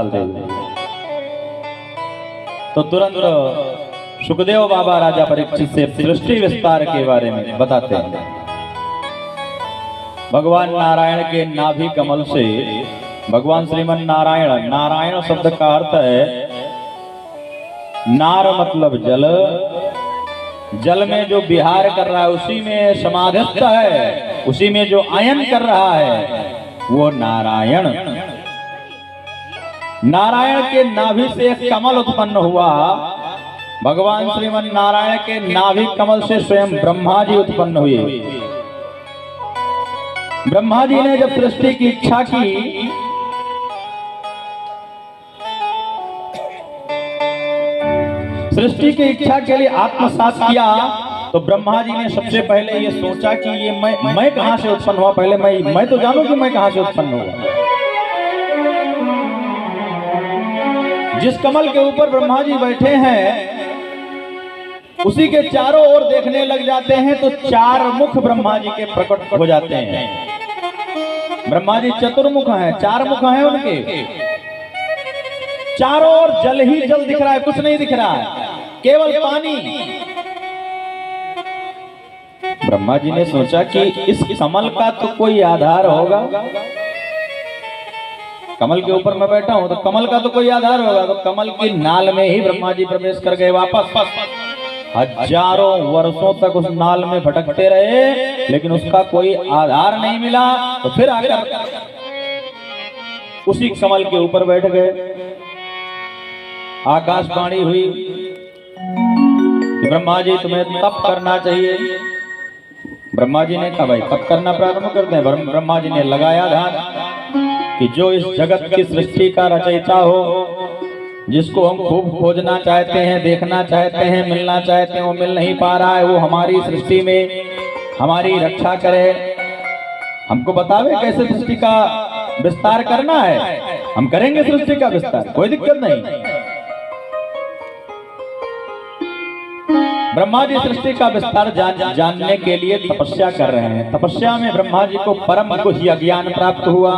डाल दे। तो तुरंत सुखदेव बाबा राजा परीक्षित से सृष्टि विस्तार के बारे में बताते हैं। भगवान नारायण के नाभि कमल से भगवान श्रीमन नारायण, नारायण शब्द का अर्थ है नार मतलब जल, जल में जो विहार कर रहा है उसी में समाधिस्थ है, उसी में जो आयन कर रहा है वो नारायण। नारायण के नाभि से एक कमल उत्पन्न हुआ। भगवान श्रीमन नारायण के नाभि कमल से स्वयं ब्रह्मा जी उत्पन्न हुए। ब्रह्मा जी ने जब सृष्टि की इच्छा की, सृष्टि की इच्छा के लिए आत्मसात किया, तो ब्रह्मा जी ने सबसे पहले ये सोचा कि ये मैं कहां से उत्पन्न हुआ। पहले मैं तो जानूं कि मैं कहां से उत्पन्न हुआ। जिस कमल के ऊपर ब्रह्मा जी बैठे हैं उसी के चारों ओर देखने लग जाते हैं तो चार मुख ब्रह्मा जी के प्रकट हो जाते हैं। ब्रह्मा जी चतुर्मुख हैं, चार मुख हैं उनके। चारों ओर जल ही जल दिख रहा है, कुछ नहीं दिख रहा है, केवल पानी। ब्रह्मा जी ने सोचा कि इस कमल का तो कोई आधार होगा। कमल के ऊपर मैं बैठा हूं तो कमल का तो कोई आधार होगा। तो कमल की नाल में ही ब्रह्मा जी प्रवेश कर गए वापस। हजारों वर्षों तक उस नाल में भटकते रहे लेकिन उसका कोई आधार नहीं मिला। तो फिर आकर उसी कमल के ऊपर बैठ गए। आकाशवाणी हुई कि ब्रह्मा जी तुम्हें तप करना चाहिए। ब्रह्मा जी ने कहा भाई तप करना प्रारंभ करते हैं। ब्रह्मा जी ने लगाया ध्यान कि जो इस जगत की सृष्टि का रचयिता हो, जिसको हम खूब खोजना चाहते हैं, देखना चाहते हैं, मिलना चाहते हैं, वो मिल नहीं पा रहा है, वो हमारी सृष्टि में हमारी रक्षा करे, हमको बतावे कैसे सृष्टि का विस्तार करना है। हम करेंगे सृष्टि का विस्तार, कोई दिक्कत नहीं। ब्रह्मा जी सृष्टि का विस्तार जानने के लिए तपस्या कर रहे हैं। तपस्या में ब्रह्मा जी को परम गुह्य ज्ञान प्राप्त हुआ।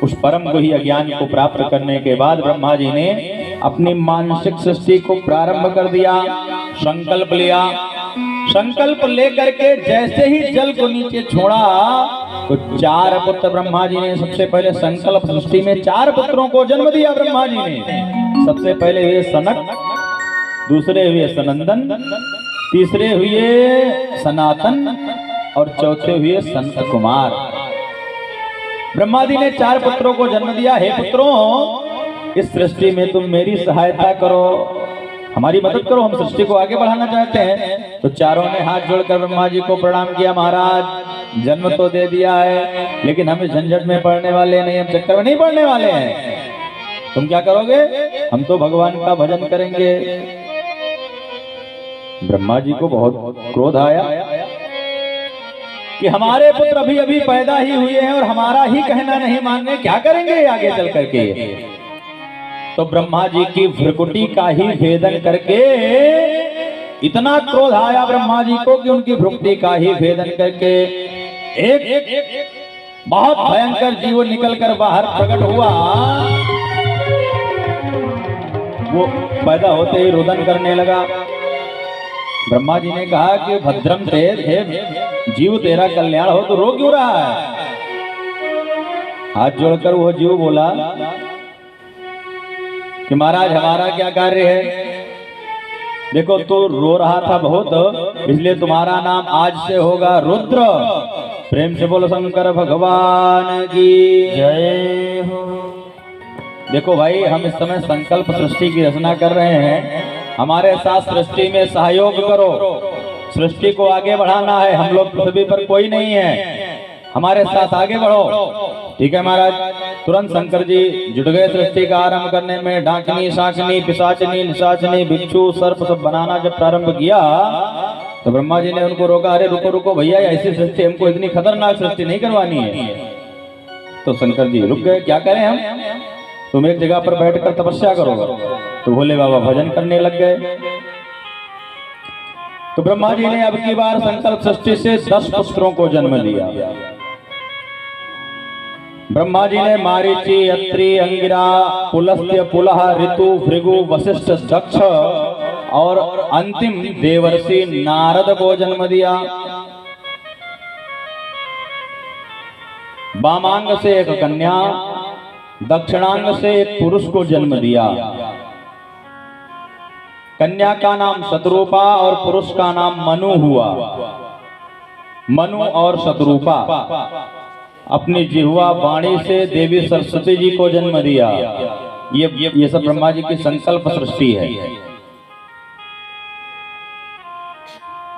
उस परम गुह्य ज्ञान को प्राप्त करने के बाद ब्रह्मा जी ने अपनी मानसिक सृष्टि को प्रारंभ कर दिया। संकल्प लिया। संकल्प लेकर के जैसे ही जल को नीचे छोड़ा तो चार पुत्र ब्रह्मा जी ने सबसे पहले संकल्प सृष्टि में चार पुत्रों को जन्म दिया। ब्रह्मा जी ने सबसे पहले हुए सनक, दूसरे हुए सनंदन, तीसरे हुए सनातन और चौथे हुए संत कुमार। ब्रह्मा जी ने चार पुत्रों को जन्म दिया। हे पुत्रों, इस सृष्टि में तुम मेरी सहायता करो, हमारी मदद करो, हम सृष्टि को आगे बढ़ाना चाहते हैं। तो चारों ने हाथ जोड़कर ब्रह्मा जी को प्रणाम किया। महाराज, जन्म तो दे दिया है लेकिन हम इस झंझट में पड़ने वाले नहीं, हम चक्कर में नहीं पड़ने वाले हैं। तुम क्या करोगे? हम तो भगवान का भजन करेंगे। ब्रह्मा जी को बहुत क्रोध आया कि हमारे पुत्र अभी अभी पैदा ही हुए हैं और हमारा ही कहना नहीं मानने, क्या करेंगे आगे चल करके। तो ब्रह्मा जी की भ्रुकुटी का ही भेदन करके इतना क्रोध आया ब्रह्मा जी को कि उनकी भ्रुकुटी का ही भेदन करके एक बहुत भयंकर जीव निकल कर बाहर प्रकट हुआ। वो पैदा होते ही रुदन करने लगा। ब्रह्मा जी ने कहा कि भद्रम ते जीव तेरा कल्याण हो तो रो क्यों रहा है? हाथ जोड़कर वो जीव बोला कि महाराज हमारा क्या कार्य है? देखो तो रो रहा था बहुत, इसलिए तुम्हारा नाम आज से होगा रुद्र। प्रेम से बोलो शंकर भगवान की जय हो। देखो भाई, हम इस समय संकल्प सृष्टि की रचना कर रहे हैं, हमारे साथ सृष्टि में सहयोग करो। सृष्टि को आगे बढ़ाना है, हम लोग पृथ्वी पर कोई नहीं है, हमारे साथ आगे बढ़ो। ठीक है महाराज। तुरंत शंकर जी जुट गए सृष्टि का आरंभ करने में। डाकिनी, शाकिनी, पिशाचिनी, निशाचिनी, बिच्छू, सर्प सब बनाना जब प्रारंभ किया तो ब्रह्मा जी ने उनको रोका, अरे रुको रुको भैया, ऐसी सृष्टि हमको इतनी खतरनाक सृष्टि नहीं करवानी है। तो शंकर जी रुक गए, क्या करें हम, तुम एक जगह पर बैठकर तपस्या करो। तो भोले बाबा भजन करने लग गए। तो ब्रह्मा जी ने अब की बार संकल्प सृष्टि से 10 पुत्रों को जन्म दिया। ब्रह्मा जी ने मारीची, अत्रि, अंगिरा, पुलस्त्य, पुलह, ऋतु, भृगु, वशिष्ठ, दक्ष और अंतिम देवर्षि नारद को जन्म दिया। वामांग से एक कन्या, दक्षिणांग से एक पुरुष को जन्म दिया। कन्या का नाम शतरूपा और पुरुष का नाम मनु हुआ। मनु और शतरूपा अपनी जिह्वा वाणी से देवी सरस्वती जी को जन्म दिया। ये सब ब्रह्मा जी की संकल्प सृष्टि है।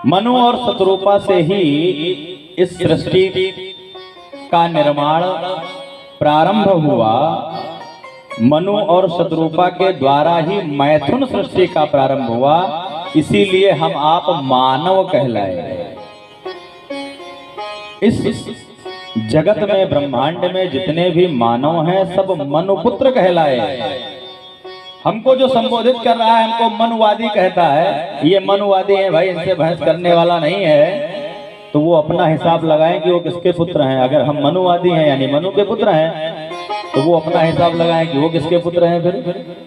मनु और शतरूपा से ही इस सृष्टि का निर्माण प्रारंभ हुआ। मनु और शतरूपा के द्वारा ही मैथुन सृष्टि का प्रारंभ हुआ। इसीलिए हम आप मानव कहलाए। इस जगत में, ब्रह्मांड में जितने भी मानव हैं सब मनुपुत्र कहलाए। हमको जो संबोधित कर रहा है हमको मनुवादी कहता है। ये मनुवादी है भाई, इनसे बहस करने वाला नहीं है। तो वो अपना हिसाब लगाएं कि वो किसके पुत्र हैं। अगर हम मनुवादी हैं यानी मनु के पुत्र हैं, तो वो अपना हिसाब लगाएं कि वो किसके पुत्र हैं फिर।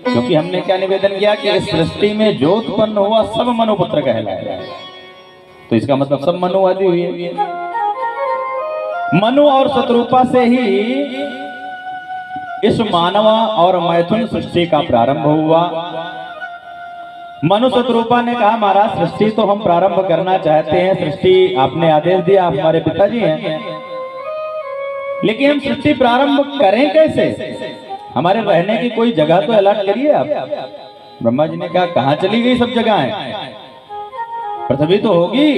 क्योंकि हमने क्या निवेदन किया कि इस सृष्टि में जो उत्पन्न हुआ सब मनुपुत्र कहलाए। तो इसका मतलब सब मनुवादी हुए। मनु और शतरूपा से ही इस मानव और मैथुन सृष्टि का प्रारंभ हुआ। मनु शतरूपा ने कहा महाराज सृष्टि तो हम प्रारंभ करना चाहते हैं, सृष्टि आपने आदेश दिया, आप हमारे पिताजी हैं, लेकिन हम सृष्टि प्रारंभ करें कैसे? हमारे रहने की कोई जगह तो अलॉट करिए आप। ब्रह्मा जी ने कहा कहां चली गई सब जगहें, पृथ्वी तो होगी।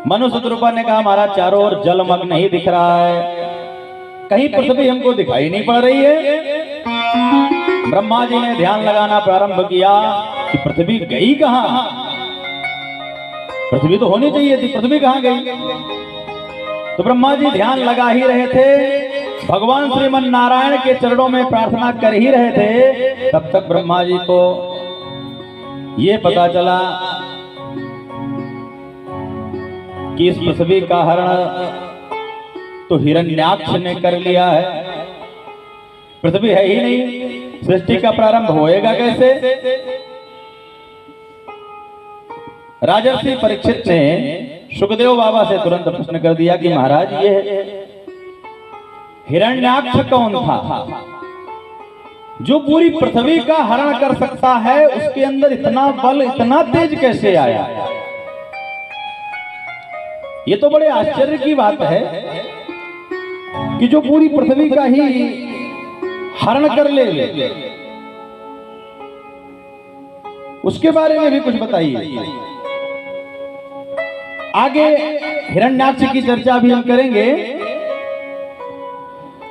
मनु शतरूपा ने कहा महाराज चारों ओर जलमग्न ही दिख रहा है, कहीं पृथ्वी हमको दिखाई नहीं पड़ रही है। ब्रह्मा जी ने ध्यान लगाना प्रारंभ किया कि पृथ्वी गई कहां? पृथ्वी तो होनी चाहिए थी, पृथ्वी कहां गई? तो ब्रह्मा जी ध्यान लगा ही रहे थे, भगवान श्रीमन नारायण के चरणों में प्रार्थना कर ही रहे थे। तब तक ब्रह्मा जी को ये पता चला कि इस पृथ्वी का हरण तो हिरण्याक्ष ने कर लिया है। पृथ्वी है ही नहीं, सृष्टि का प्रारंभ होएगा कैसे? राजर्षि परीक्षित ने सुखदेव बाबा से तुरंत प्रश्न कर दिया कि महाराज ये हिरण्याक्ष कौन था जो पूरी पृथ्वी का हरण कर सकता है? उसके अंदर इतना बल, इतना तेज कैसे आया? ये तो बड़े आश्चर्य की बात है कि जो पूरी पृथ्वी का ही हरण कर ले। उसके बारे में भी कुछ बताइए। आगे हिरण्याक्ष की चर्चा भी हम करेंगे।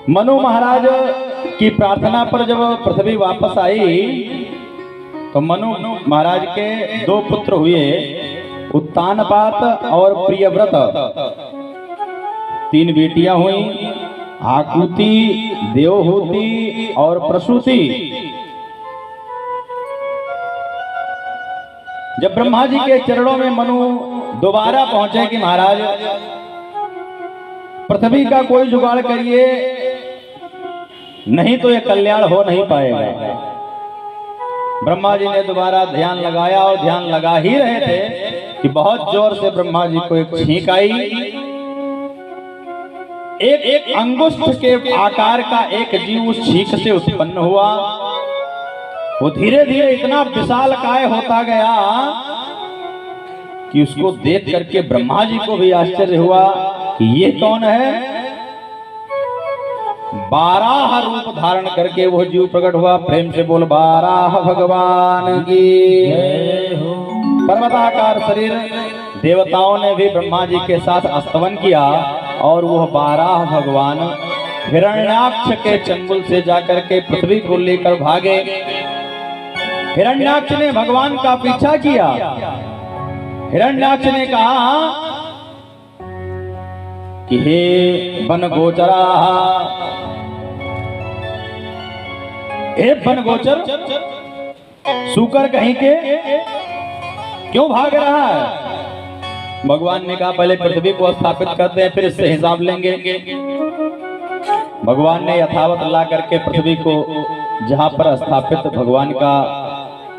मनु महाराज की प्रार्थना पर जब पृथ्वी वापस आई तो मनु महाराज के दो पुत्र हुए, उत्तानपात और प्रियव्रत। 3 बेटियां हुई, आकुति, देवहूति और प्रसूति। जब ब्रह्मा जी के चरणों में मनु दोबारा पहुंचे कि महाराज पृथ्वी का कोई जुगाड़ करिए, नहीं तो ये कल्याण हो नहीं पाएगा। ब्रह्मा जी ने दोबारा ध्यान लगाया और ध्यान लगा ही रहे थे कि बहुत जोर से ब्रह्मा जी को एक छींक आई। एक अंगुष्ठ के आकार का एक जीव उस छींक से उत्पन्न हुआ। वो धीरे धीरे इतना विशालकाय होता गया कि उसको देख करके ब्रह्मा जी को भी आश्चर्य हुआ कि ये कौन है। 12 रूप धारण करके वो जीव प्रकट हुआ। प्रेम से बोल 12 भगवान की जय हो। पर्वताकार शरीर। देवताओं ने भी ब्रह्मा जी के साथ स्तवन किया और वो 12 भगवान हिरण्याक्ष के चंगुल से जाकर के पृथ्वी को लेकर भागे। हिरण्याक्ष ने भगवान का पीछा किया। हिरण्याक्ष ने कहा कि हे वन गोचरा, हे वन गोचर, सूकर कहीं के क्यों भाग रहा है? भगवान ने कहा पहले पृथ्वी को स्थापित करते हैं, फिर इससे हिसाब लेंगे। भगवान ने यथावत ला करके पृथ्वी को जहां पर स्थापित भगवान का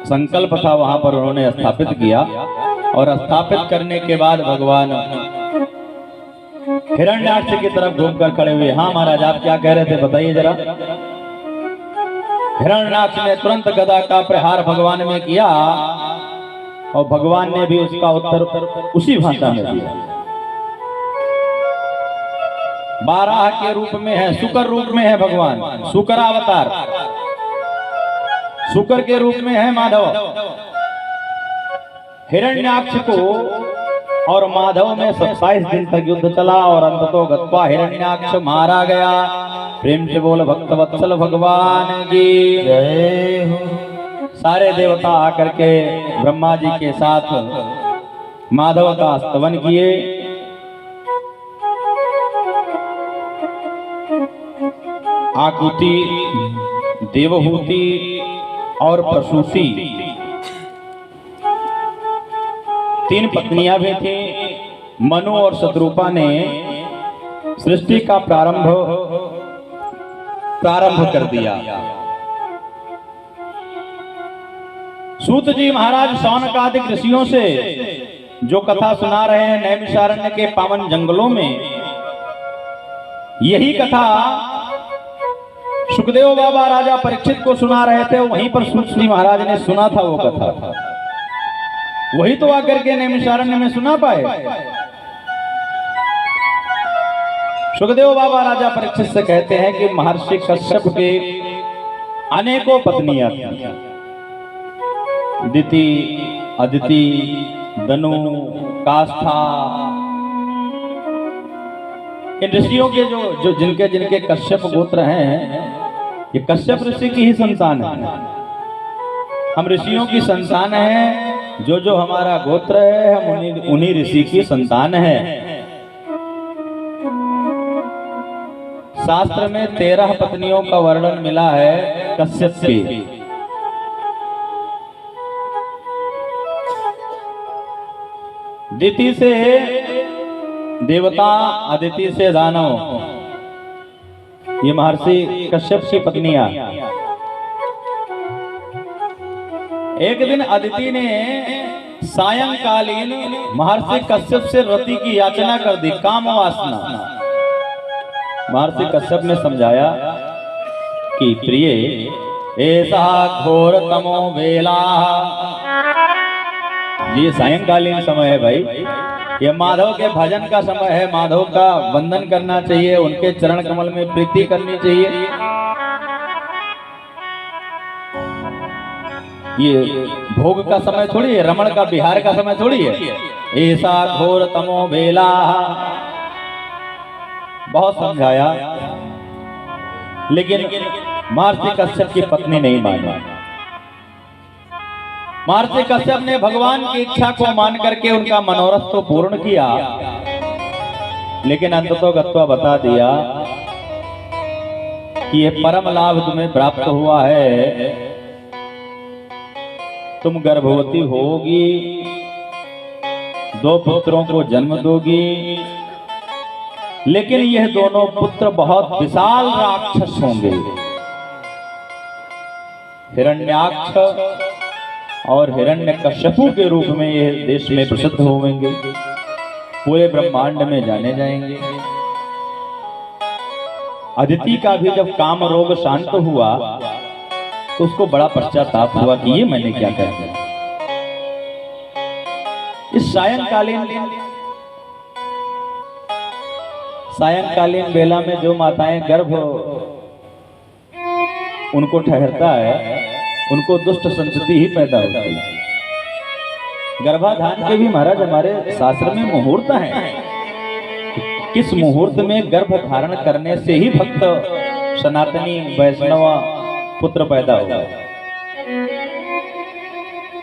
संकल्प था वहां पर उन्होंने स्थापित किया। और स्थापित करने के बाद भगवान हिरण्याक्ष की तरफ घूमकर खड़े हुए। हाँ महाराज, आप क्या कह रहे थे बताइए जरा। हिरण्याक्ष ने तुरंत गदा का प्रहार भगवान में किया और भगवान ने भी उसका उत्तर उसी भाषा में दिया। बाराह के रूप में है, शुकर रूप में है भगवान, शुकर अवतार, शुकर के रूप में है माधव। हिरण्याक्ष को और माधव में 27 दिन तक युद्ध चला और अंततः गत्वा हिरण्याक्ष मारा गया। प्रेम से बोल भक्तवत्सल भगवान की जय हो। सारे देवता आकर के ब्रह्मा जी के साथ माधव का स्तवन किए। आकुति, देवहूति और प्रसूति 3 पत्नियां भी थी। मनु और शत्रुपा ने सृष्टि का प्रारंभ कर दिया। सूत जी महाराज शौनकादिक ऋषियों से जो कथा सुना रहे हैं नैमिषारण्य के पावन जंगलों में, यही कथा सुखदेव बाबा राजा परीक्षित को सुना रहे थे। वहीं पर सूत जी महाराज ने सुना था वो कथा, वही तो आकर के नैमिषारण्य में सुना पाए। सुखदेव बाबा राजा परीक्षित से कहते हैं कि महर्षि कश्यप के अनेकों पत्नियां थीं। दिति, अदिति, दनु, काष्ठा, इन ऋषियों के जो जिनके जिनके कश्यप गोत्र हैं, ये कश्यप ऋषि की ही संतान है। हम ऋषियों की संतान हैं। जो हमारा गोत्र है हम उन्हीं ऋषि की संतान है। शास्त्र में 13 पत्नियों का वर्णन मिला है कश्यप के। दिति से देवता, अदिति से दानव, ये महर्षि कश्यप की पत्नियां। एक दिन अदिति ने सायंकालीन महर्षि कश्यप से रति की याचना कर दी, काम वासना। महर्षि कश्यप ने समझाया कि प्रिय, ऐसा घोर तमो वेला, ये सायंकालीन समय है भाई, ये माधव के भजन का समय है। माधव का वंदन करना चाहिए, उनके चरण कमल में प्रीति करनी चाहिए। ये भोग का समय थोड़ी है, रमण का विहार का समय थोड़ी है। ऐसा घोर तमो बेला, बहुत समझाया लेकिन महर्षि कश्यप की पत्नी नहीं मानी। महर्षि कश्यप ने भगवान की इच्छा को मान करके उनका मनोरथ तो पूर्ण किया, लेकिन अंततः गत्वा बता दिया कि यह परम लाभ तुम्हें प्राप्त हुआ है। तुम गर्भवती होगी, 2 पुत्रों को जन्म दोगी, लेकिन यह दोनों पुत्र बहुत विशाल राक्षस होंगे। हिरण्याक्ष और हिरण्यकश्यपु के रूप में यह देश में प्रसिद्ध होंगे, पूरे ब्रह्मांड में जाने जाएंगे। अदिति का भी जब काम रोग शांत हुआ तो उसको बड़ा पश्चाताप हुआ कि ये मैंने क्या कर दिया। इस सायंकालीन बेला में जो माताएं गर्भ उनको ठहरता है, उनको दुष्ट संतति ही पैदा होती है। गर्भाधान के भी महाराज हमारे शास्त्र में मुहूर्त हैं। किस मुहूर्त में गर्भ धारण करने से ही भक्त सनातनी वैष्णव पुत्र पैदा होगा।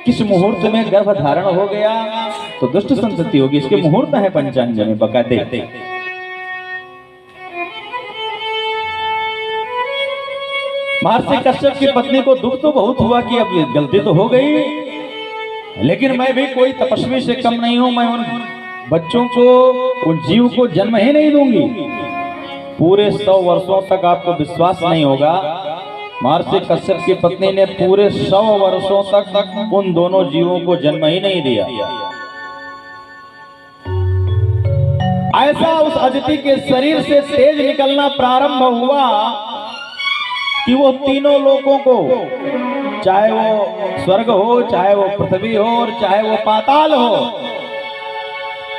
किस मुहूर्त में गर्भ धारण हो गया तो दुष्ट संतति होगी। इसके मुहूर्त है पंचांग में बकायदे। महर्षि कश्यप की पत्नी को दुख तो बहुत हुआ कि अब ये गलती तो हो गई, लेकिन मैं भी कोई तपस्वी से कम नहीं हूं। मैं उन बच्चों को, उन जीव को जन्म ही नहीं दूंगी। पूरे 100 वर्षों तक आपको विश्वास नहीं होगा, महर्षि कश्यप की पत्नी ने पूरे 100 वर्षों तक उन दोनों जीवों को जन्म ही नहीं दिया। ऐसा उस अदिति के शरीर से तेज निकलना प्रारंभ हुआ कि वो तीनों लोगों को, चाहे वो स्वर्ग हो, चाहे वो पृथ्वी हो और चाहे वो पाताल हो,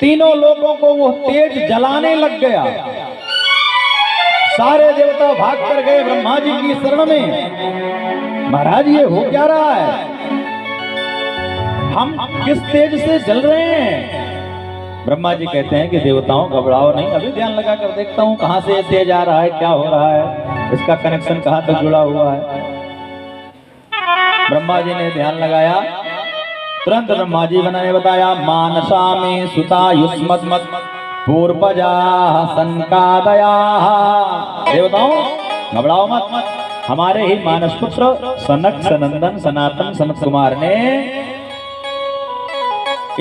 तीनों लोगों को वो तेज जलाने लग गया। सारे देवता भाग कर गए ब्रह्मा जी की शरण में। महाराज ये हो क्या रहा है, हम किस तेज से जल रहे हैं? ब्रह्मा जी कहते हैं कि देवताओं घबराओ नहीं, अभी ध्यान लगा कर देखता हूं कहां से ये तेज आ रहा है, क्या हो रहा है, इसका कनेक्शन कहां तक जुड़ा हुआ है। ब्रह्मा जी ने ध्यान लगाया, तुरंत ब्रह्मा जी ने बताया, मानसा में सुता युष्मत पूर्वजा संकादया। देवताओं घबराओ मत, हमारे ही मानस पुत्र सनक सनंदन सनातन सनत कुमार ने,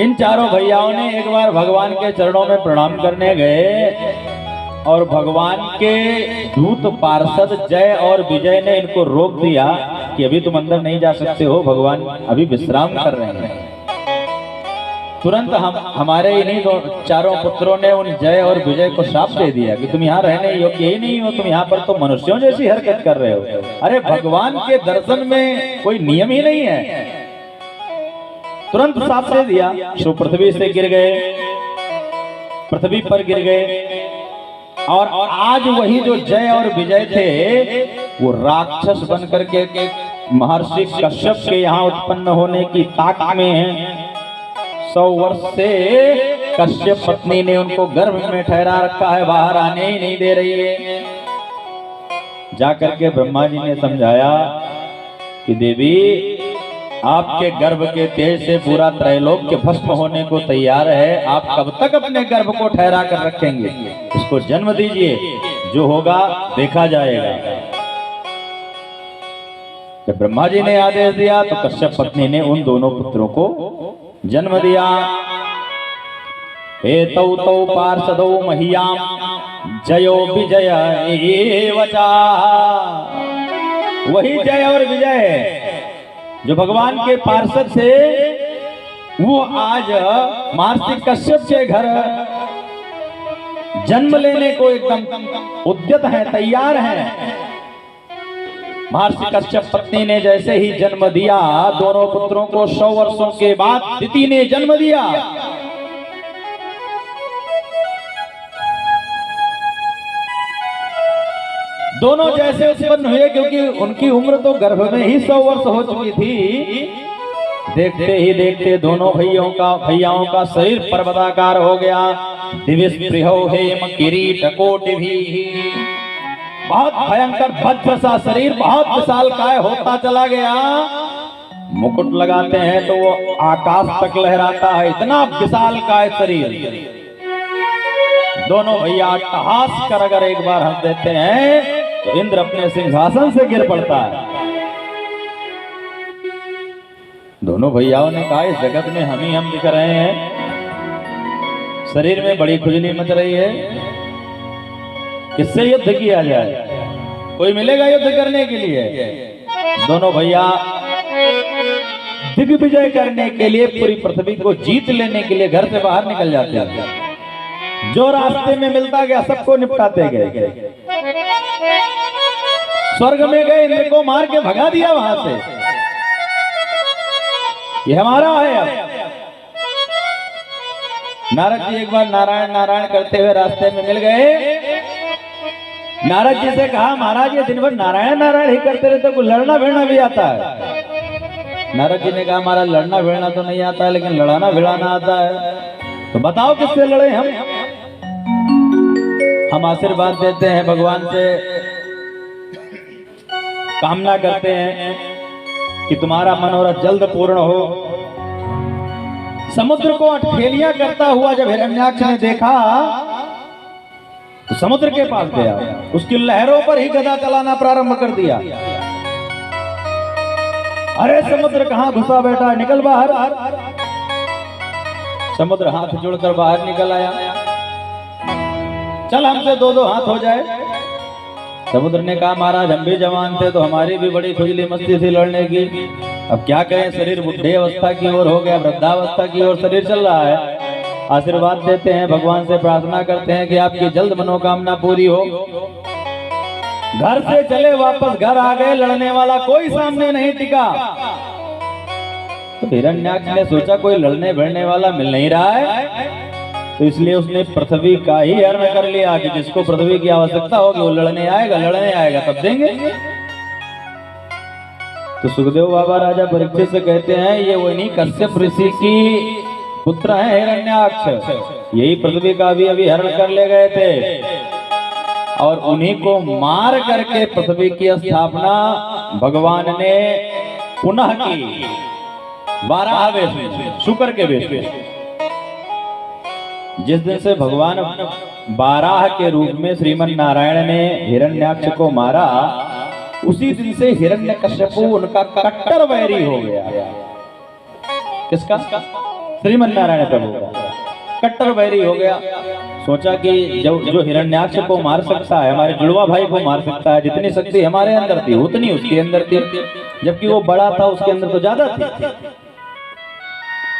इन चारों भैयाओं ने एक बार भगवान के चरणों में प्रणाम करने गए और भगवान के दूत पार्षद जय और विजय ने इनको रोक दिया कि अभी तुम अंदर नहीं जा सकते हो, भगवान अभी विश्राम कर रहे हैं। तुरंत हमारे इन्हीं चारों पुत्रों ने उन जय और विजय को शाप दे दिया कि तुम यहाँ रहने योग्य ही नहीं हो, तुम यहाँ पर तो मनुष्यों जैसी हरकत कर रहे हो। अरे भगवान के दर्शन में कोई नियम ही नहीं है। तुरंत साफ दे दिया, सो पृथ्वी से गिर गए, पृथ्वी पर गिर गए। और आज वही जो जय और विजय थे वो राक्षस बन करके महर्षि कश्यप के यहाँ उत्पन्न होने की ताक में हैं। 100 वर्ष से कश्यप पत्नी ने उनको गर्भ में ठहरा रखा है, बाहर आने ही नहीं दे रही है। जाकर के ब्रह्मा जी ने समझाया कि देवी आपके गर्भ के तेज से पूरा त्रैलोक्य भस्म होने को तैयार है, आप कब तक अपने गर्भ को ठहरा कर रखेंगे, इसको जन्म दीजिए, जो होगा देखा जाएगा। जब ब्रह्मा जी ने आदेश दिया तो कश्यप पत्नी ने उन दोनों पुत्रों को जन्म दिया। हे तौ पार्षदो मह्याम जयो विजय एवचा। वही जय और विजय जो भगवान के पार्षद से, वो आज महर्षि कश्यप के घर जन्म लेने को एकदम उद्यत है, तैयार है। महर्षि कश्यप पत्नी ने जैसे ही जन्म दिया, दोनों पुत्रों को 100 वर्षों के बाद दिति ने जन्म दिया। दोनों जैसे उत्पन्न हुए, क्योंकि उनकी उम्र तो गर्भ में ही 100 वर्ष हो चुकी थी। देखते ही देखते दोनों भैयाओं का शरीर पर्वताकार हो गया। दिविस प्रियो हेम किरीट कोटि भी, बहुत भयंकर भद्र सा शरीर, बहुत विशालकाय होता चला गया। मुकुट लगाते हैं तो वो आकाश तक लहराता है, इतना विशालकाय शरीर। दोनों भैया अट्टहास कर अगर एक बार हंस देते हैं तो इंद्र अपने सिंहासन से गिर पड़ता है। दोनों भैयाओं ने कहा, इस जगत में हम दिख रहे हैं, शरीर में बड़ी खुजली मच रही है, किससे युद्ध किया जाए, कोई मिलेगा युद्ध करने के लिए? दोनों भैया दिग्विजय करने के लिए, पूरी पृथ्वी को जीत लेने के लिए घर से बाहर निकल जाते हैं। जो रास्ते में मिलता गया सबको निपटाते गए। स्वर्ग में गए, इंद्र को मार के भगा दिया वहां से, ये हमारा है। नारद जी एक बार नारायण नारायण करते हुए रास्ते में मिल गए। नारद जी से कहा, महाराज ये दिन भर नारायण नारायण ही करते रहते, को लड़ना भिड़ना भी आता है? नारद जी ने कहा, हमारा लड़ना भिड़ना तो नहीं आता है, लेकिन लड़ाना भिड़ाना आता है। तो बताओ किससे लड़े हम आशीर्वाद देते हैं, भगवान से कामना करते हैं कि तुम्हारा मनोरथ जल्द पूर्ण हो। समुद्र को अठखेलियां करता हुआ जब हिरण्याक्ष ने देखा तो समुद्र के पास गया, उसकी लहरों पर ही गदा चलाना प्रारंभ कर दिया। अरे समुद्र कहां घुसा बैठा, निकल बाहर। समुद्र हाथ जोड़कर बाहर निकल आया। चल हमसे 2-2 हाथ हो जाए। समुद्र ने कहा महाराज हम भी जवान थे तो हमारी भी बड़ी खुजली मस्ती थी लड़ने की, अब क्या करें, शरीर बुढ़े अवस्था की ओर हो गया, वृद्धावस्था की ओर शरीर चल रहा है। आशीर्वाद देते हैं, भगवान से प्रार्थना करते हैं कि आपकी जल्द मनोकामना पूरी हो। घर से चले वापस घर आ गए, लड़ने वाला कोई सामने नहीं टिका। तो हिरण्याक्ष ने सोचा कोई लड़ने भिड़ने वाला मिल नहीं रहा है, तो इसलिए उसने पृथ्वी का ही हरण कर लिया कि जिसको पृथ्वी की आवश्यकता होगी वो लड़ने आएगा तब देंगे। तो सुखदेव बाबा राजा परीक्षित से कहते हैं ये वही कश्यप ऋषि की पुत्र है हिरण्याक्ष, यही पृथ्वी का भी अभी हरण कर ले गए थे और उन्हीं को मार करके पृथ्वी की स्थापना भगवान ने पुनः की वाराह वेश में, शुक्र के वेश में। जिस दिन से भगवान वाराह के रूप में श्रीमन नारायण ने हिरण्याक्ष को मारा, उसी दिन से हिरण्यकश्यपु उनका कट्टर वैरी हो गया। किसका? श्रीमन नारायण प्रभु का कट्टर वैरी हो गया। सोचा कि जो हिरण्याक्ष को मार सकता है, हमारे जुड़वा भाई को मार सकता है, जितनी शक्ति हमारे अंदर थी उतनी उसके अंदर थी, जबकि वो बड़ा था उसके अंदर तो ज्यादा थी।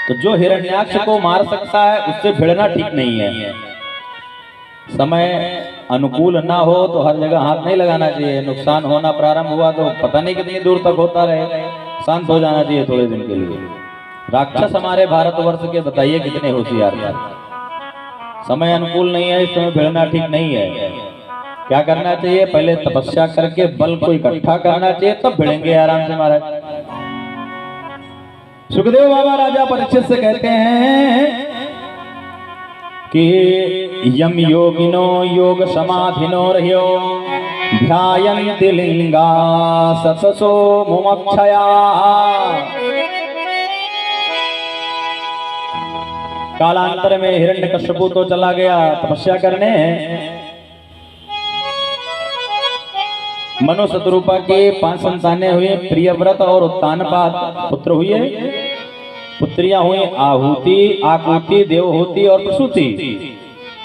तो जो हिरण्याक्ष को मार सकता है उससे भिड़ना ठीक नहीं है। समय अनुकूल ना हो तो हर जगह हाथ नहीं लगाना चाहिए। नुकसान होना प्रारंभ हुआ तो पता नहीं कितनी दूर तक होता रहे, शांत हो जाना चाहिए थोड़े दिन के लिए। राक्षस हमारे भारतवर्ष के बताइए कितने होशियार हैं। समय अनुकूल नहीं है, इस समय भिड़ना ठीक नहीं है। क्या करना चाहिए? पहले तपस्या करके बल को इकट्ठा करना चाहिए, तब भिड़ेंगे आराम से महाराज। सुखदेव बाबा राजा परीक्षित से कहते हैं कि यम योगिनो योग समाधिनो रह्यो ध्यायन्ति लिंगा सतसो मुमक्षया। कालांतर में हिरण्यकश्यपु तो चला गया तपस्या करने, मनु शतरूपा के 5 संतानें हुई, प्रियव्रत और उत्तानपाद पुत्र हुए। पुत्रियां हुई आहुति, आकुति, देवहूति और प्रसूति।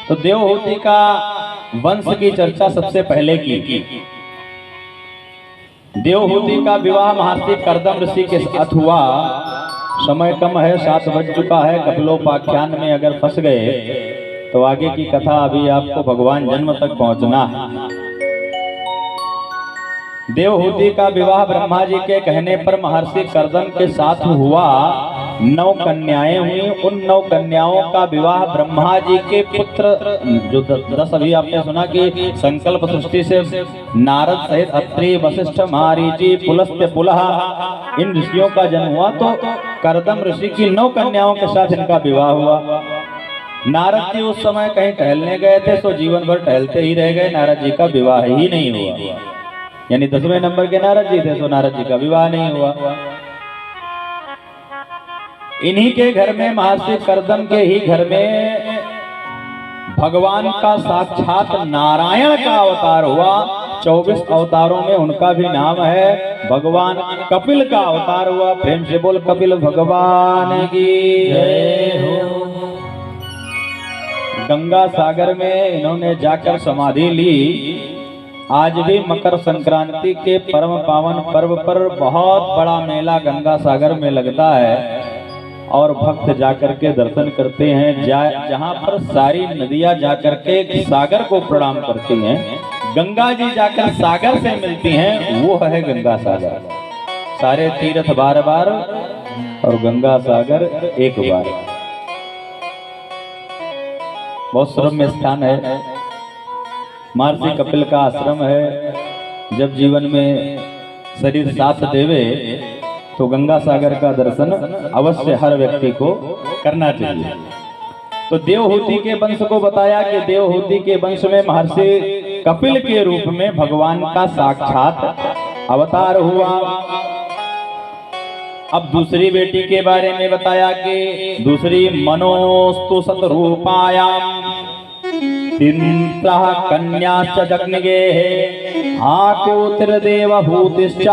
तो देवहूति का वंश की चर्चा सबसे पहले की। देवहूति का विवाह महर्षि कर्दम ऋषि के साथ हुआ। समय कम है, 7 बज चुका है। कपिलोपाख्यान में अगर फंस गए तो आगे की कथा अभी आपको भगवान जन्म तक पहुंचना है। देवहूति का विवाह ब्रह्मा जी के कहने पर महर्षि कर्दम के साथ हुआ। 9 कन्याएं हुई। उन 9 कन्याओं का विवाह ब्रह्मा जी के पुत्र जो 10 अभी आपने सुना कि संकल्प सृष्टि से नारद सहित अत्रि, वशिष्ठ, मारीचि, पुलस्त्य, पुलह इन ऋषियों का जन्म हुआ। तो कर्दम ऋषि की 9 कन्याओं के साथ इनका विवाह हुआ। नारद जी उस समय कहीं टहलने गए थे तो जीवन भर टहलते ही रह गए, नारद जी का विवाह ही नहीं हुआ। यानी 10वें नंबर के नारद जी थे तो नारद जी का विवाह नहीं हुआ। इन्हीं के घर में, महर्षि कर्दम के ही घर में भगवान का साक्षात नारायण का अवतार हुआ। 24 अवतारों में उनका भी नाम है। भगवान कपिल का अवतार हुआ। प्रेम से बोल कपिल भगवान की जय हो। गंगा सागर में इन्होंने जाकर समाधि ली। आज भी मकर संक्रांति के परम पावन पर्व पर बहुत बड़ा मेला गंगा सागर में लगता है और भक्त जाकर के दर्शन करते हैं। जहाँ पर सारी नदियां जाकर के सागर को प्रणाम करती हैं, गंगा जी जाकर सागर से मिलती हैं, वो है गंगा सागर। सारे तीर्थ बार बार और गंगा सागर एक बार। बहुत सुरम्य स्थान है। महर्षि कपिल का आश्रम है। जब जीवन में शरीर साथ देवे तो गंगा सागर का दर्शन अवश्य हर व्यक्ति को करना चाहिए। तो देवहूति के वंश को बताया कि देवहूति के वंश में महर्षि कपिल के रूप में भगवान का साक्षात अवतार हुआ। अब दूसरी बेटी के बारे में बताया कि दूसरी मनोस्तु सतरूपायाम 3 कन्याश्च जग्निगे आकुतिर्देवहूतिश्च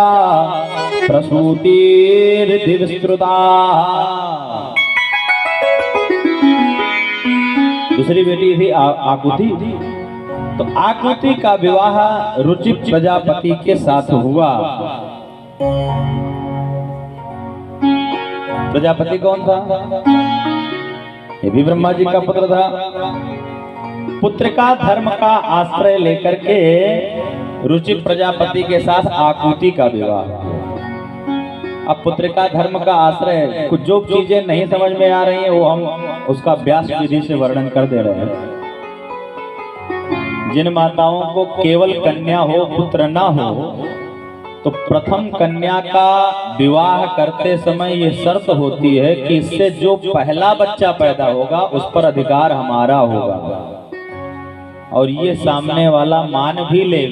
प्रसूतिर्दिविस्तृता। दूसरी बेटी थी आकुति तो आकृति का विवाह रुचि प्रजापति के साथ हुआ। प्रजापति कौन था? ये भी ब्रह्मा जी का पुत्र था। पुत्र का धर्म का आश्रय लेकर के रुचि प्रजापति के साथ आकृति का विवाह। अब पुत्र का धर्म का आश्रय, कुछ जो चीजें नहीं समझ में आ रही हैं वो हम उसका व्यास विधि से वर्णन कर दे रहे हैं। जिन माताओं को केवल कन्या हो, पुत्र ना हो, तो प्रथम कन्या का विवाह करते समय ये शर्त होती है कि इससे जो पहला बच्चा पैदा होगा उस पर अधिकार हमारा होगा, और ये सामने वाला मान भी ले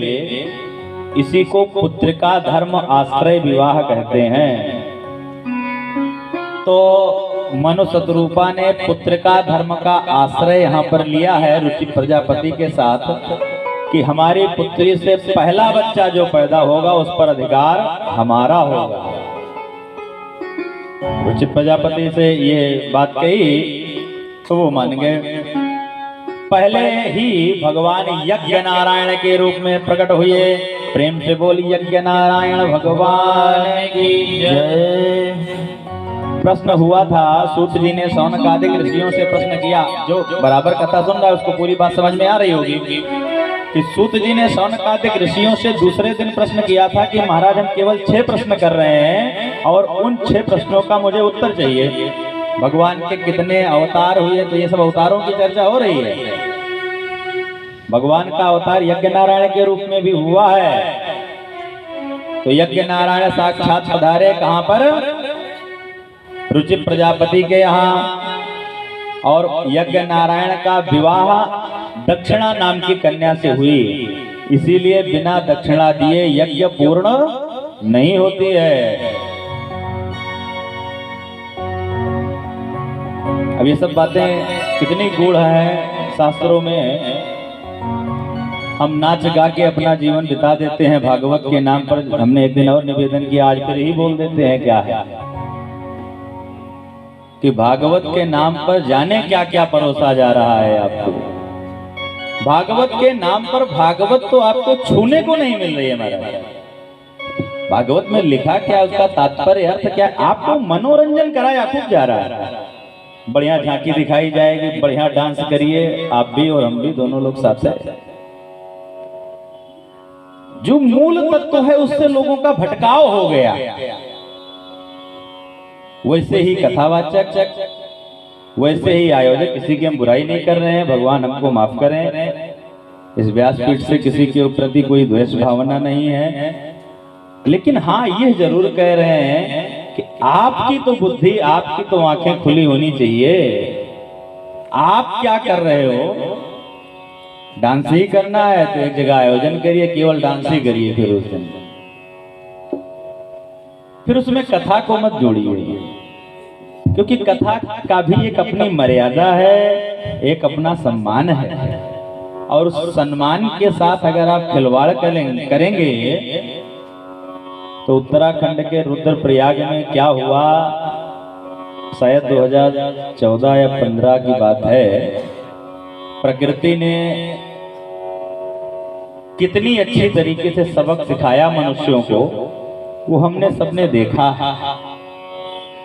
इसी को पुत्र का धर्म आश्रय विवाह कहते हैं। तो मनु शतरूपा ने पुत्र का धर्म का आश्रय यहाँ पर लिया है रुचि प्रजापति के साथ कि हमारी पुत्री से पहला बच्चा जो पैदा होगा उस पर अधिकार हमारा होगा। रुचि प्रजापति से ये बात कही तो वो मान गए। पहले ही भगवान यज्ञ नारायण के रूप में प्रकट हुए। प्रेम से बोली यज्ञ नारायण भगवान की जय। प्रश्न हुआ था, सूत जी ने शौनकादिक ऋषियों से प्रश्न किया। जो बराबर कथा सुन रहा है उसको पूरी बात समझ में आ रही होगी कि सूत जी ने शौनकादिक ऋषियों से दूसरे दिन प्रश्न किया था कि महाराज हम केवल 6 प्रश्न कर रहे हैं और उन 6 प्रश्नों का मुझे उत्तर चाहिए। भगवान के कितने अवतार हुए, तो ये सब अवतारों की चर्चा हो रही है। भगवान का अवतार यज्ञ नारायण के रूप में भी हुआ है। तो यज्ञ नारायण साक्षात पधारे कहां पर? रुचि प्रजापति के यहाँ। और यज्ञ नारायण का विवाह दक्षिणा नाम की कन्या से हुई। इसीलिए बिना दक्षिणा दिए यज्ञ पूर्ण नहीं होती है। अब ये सब बातें कितनी गूढ़ हैं शास्त्रों में। हम नाच गा के अपना जीवन बिता देते हैं भागवत के नाम पर। हमने एक दिन और निवेदन किया, आज फिर ही बोल देते हैं क्या है कि भागवत के नाम पर जाने क्या क्या परोसा जा रहा है आपको। भागवत के नाम पर भागवत तो आपको छूने को नहीं मिल रही है महाराज। भागवत में लिखा क्या, उसका तात्पर्य अर्थ क्या, आपको मनोरंजन कराया खूब जा रहा है। बढ़िया झांकी दिखाई जाएगी, बढ़िया डांस करिए आप भी और हम भी, दोनों लोग साथ साथ। जो मूल तत्व है उससे लोगों का भटकाव हो गया। वैसे ही कथावाचक, वैसे ही आयोजक, किसी की हम बुराई नहीं कर रहे हैं, भगवान हमको माफ करें। इस व्यासपीठ से किसी के प्रति कोई द्वेष भावना नहीं है, लेकिन हाँ ये जरूर कह रहे हैं कि आपकी तो बुद्धि, आपकी तो आंखें खुली होनी चाहिए। आप क्या कर रहे हो? डांस ही करना है तो एक जगह आयोजन करिए, केवल डांस ही करिए। फिर उस दिन फिर उसमें कथा को मत जोड़िए, क्योंकि कथा का भी एक अपनी मर्यादा है, एक अपना सम्मान है। और उस सम्मान के साथ अगर आप खिलवाड़ करेंगे तो उत्तराखंड के रुद्रप्रयाग में क्या हुआ, शायद 2014 या 15 की बात है। प्रकृति ने कितनी अच्छी तरीके से सबक सिखाया मनुष्यों को, वो हमने सबने देखा।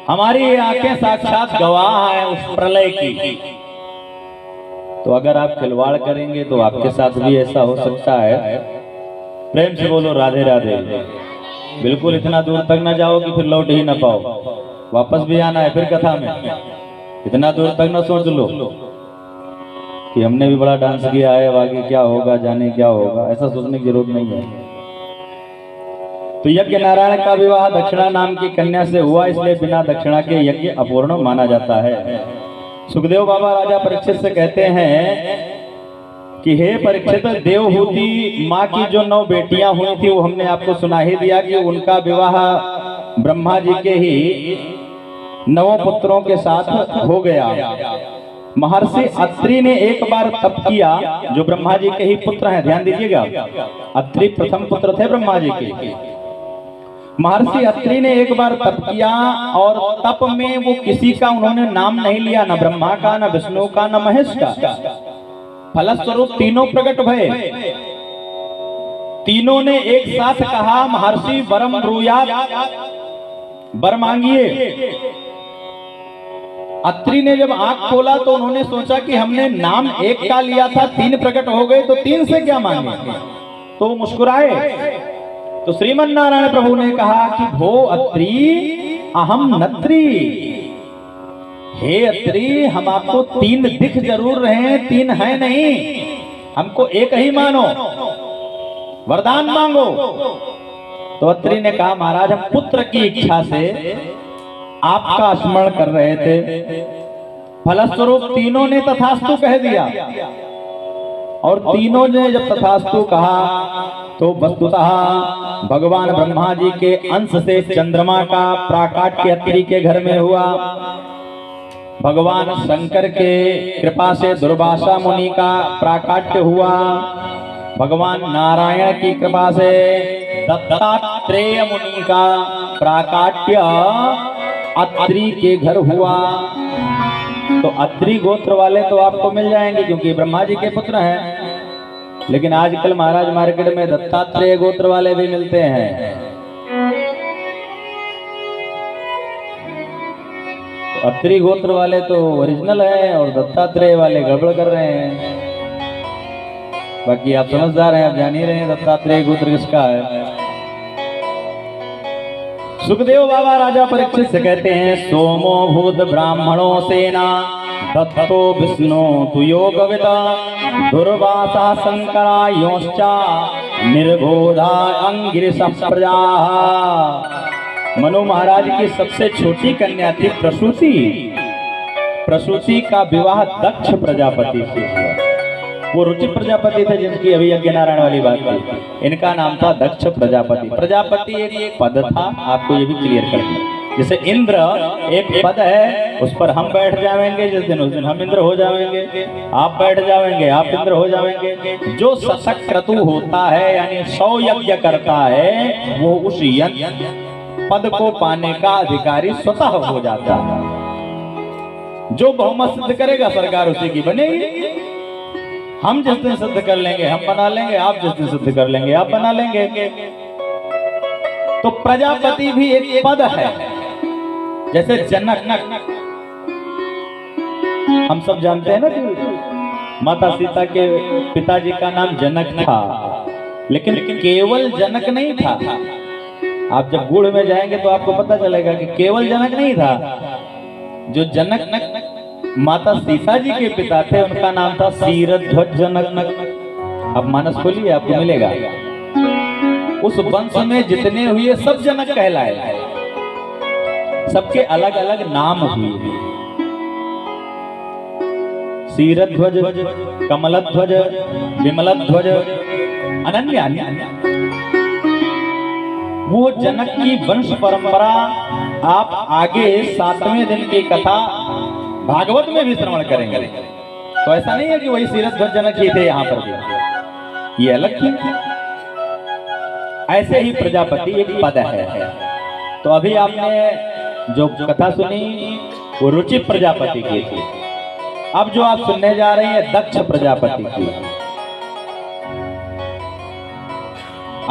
हमारी आंखें साक्षात गवाह है उस प्रलय की। तो अगर आप खिलवाड़ करेंगे तो आपके साथ भी ऐसा हो सकता है। प्रेम से बोलो राधे राधे। बिल्कुल इतना दूर तक ना जाओ कि फिर लौट ही ना पाओ, वापस भी आना है फिर कथा में। इतना दूर तक ना सोच लो कि हमने भी बड़ा डांस किया है, अब आगे क्या होगा जाने क्या होगा, ऐसा सोचने की जरूरत नहीं है। तो यज्ञ नारायण का विवाह दक्षिणा नाम की कन्या से हुआ, इसलिए बिना दक्षिणा के यज्ञ अपूर्ण माना जाता है। सुखदेव बाबा राजा परीक्षित से कहते हैं कि हे परीक्षित, देवहूति माँ की जो 9 बेटियां हुई थी वो हमने आपको सुना ही दिया कि उनका विवाह ब्रह्मा जी के ही 9 पुत्रों के साथ हो गया। महर्षि अत्रि ने एक बार तप किया, जो ब्रह्मा जी के ही पुत्र हैं, ध्यान दीजिएगा। अत्रि प्रथम पुत्र थे ब्रह्मा जी के। महर्षि अत्रि ने एक बार तप किया और तप में वो किसी का उन्होंने नाम नहीं लिया, न ब्रह्मा का, न विष्णु का, न महेश का। फलस्वरूप तीनों प्रकट भय। तीनों ने एक साथ कहा महर्षि वरम ब्रूयात, वर मांगिए। अत्रि ने जब आंख खोला तो उन्होंने सोचा कि हमने नाम एक का लिया था, तीन प्रकट हो गए तो तीन से क्या मांगे, तो मुस्कुराए। तो श्रीमन नारायण प्रभु ने कहा कि भो अत्रि अहम नत्री, हे अत्रि हम आपको तीन दिख जरूर रहे हैं, तीन है नहीं, हमको एक ही मानो, वरदान मांगो। तो अत्रि ने कहा महाराज हम पुत्र की इच्छा से आपका स्मरण कर रहे थे। फलस्वरूप तीनों ने तथास्तु कह दिया, और तीनों ने जब तथास्तु कहा तो वस्तुतः भगवान ब्रह्मा जी के अंश से चंद्रमा का प्राकाट्य अत्रि के घर में हुआ। भगवान शंकर के कृपा से दुर्वासा मुनि का प्राकाट्य हुआ। भगवान नारायण की कृपा से दत्तात्रेय मुनि का प्राकाट्य अत्रि के घर हुआ। तो अत्रि गोत्र वाले तो आपको मिल जाएंगे क्योंकि ब्रह्मा जी के पुत्र हैं, लेकिन आजकल महाराज मार्केट में दत्तात्रेय गोत्र वाले भी मिलते हैं। तो अत्रि गोत्र वाले तो ओरिजिनल है और दत्तात्रेय वाले गड़बड़ कर रहे हैं। बाकी आप समझदार हैं, आप जान ही रहे हैं दत्तात्रेय गोत्र किसका है। सुखदेव बाबा राजा परीक्षित से कहते हैं सोमो भूत ब्राह्मणों सेना दत्तो विष्णु तु योगविदा दुर्वासा शंकरा योश्चा निर्बोधा अंगिरिश प्रजा। मनु महाराज की सबसे छोटी कन्या थी प्रसूति। प्रसूति का विवाह दक्ष प्रजापति से हुआ। वो रुचि प्रजापति थे जिनकी अभी यज्ञ नारायण वाली बात थी, इनका नाम था दक्ष प्रजापति। प्रजापति एक पद था, आपको ये भी क्लियर कर दिया। जैसे इंद्र एक पद है, उस पर हम बैठ जाएंगे जिस दिन, उस दिन हम इंद्र हो जाएंगे। आप बैठ जाएंगे, आप इंद्र हो जाएंगे। जो शतक क्रतु होता है यानी 100 यज्ञ करता है, वो उस पद को पाने का अधिकारी स्वतः हो जाता है। जो बहुमत सिद्ध करेगा सरकार उसी की बनेगी। हम जिस दिन सिद्ध कर लेंगे हम बना लेंगे, आप जिस दिन सिद्ध कर लेंगे आप बना लेंगे। तो प्रजापति भी एक पद है। जैसे जनक, हम सब जानते हैं ना कि माता सीता के पिताजी का नाम जनक था, लेकिन केवल जनक नहीं था। आप जब गुड़ में जाएंगे तो आपको पता चलेगा कि केवल जनक नहीं था। जो जनक माता सीता जी के पिता थे उनका नाम था शीरध्वज जनक। अब मानस खोलिए आपको मिलेगा। उस वंश में जितने हुए सब जनक कहलाए, सबके अलग अलग नाम हुए। शीरध्वज, कमलध्वज, विमलध्वज, अनन्य। वो जनक की वंश परंपरा आप आगे 7वें दिन की कथा भागवत में भी श्रवण करेंगे। तो ऐसा नहीं है कि वही शीरध्वज जनक ही थे, यहाँ पर भी ये अलग थी। ऐसे ही प्रजापति एक पद है। तो अभी आपने जो कथा सुनी वो रुचि प्रजापति की थी। अब जो आप सुनने जा रहे हैं दक्ष प्रजापति की।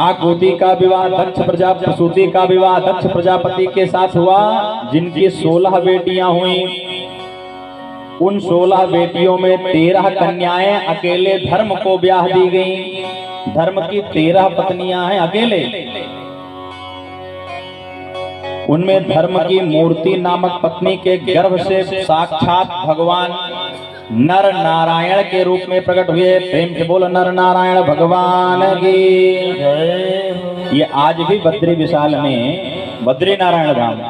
आकुति का विवाह दक्ष प्रसूति का विवाह दक्ष प्रजापति के साथ हुआ, जिनकी 16 बेटियां हुई। उन 16 बेटियों में 13 कन्याएं अकेले धर्म को ब्याह दी गईं। धर्म की 13 पत्नियां हैं अकेले। उनमें धर्म की मूर्ति नामक पत्नी के गर्भ से साक्षात भगवान नर नारायण के रूप में प्रकट हुए। प्रेम से बोलो नर नारायण भगवान की। ये आज भी बद्री विशाल में बद्री नारायण धाम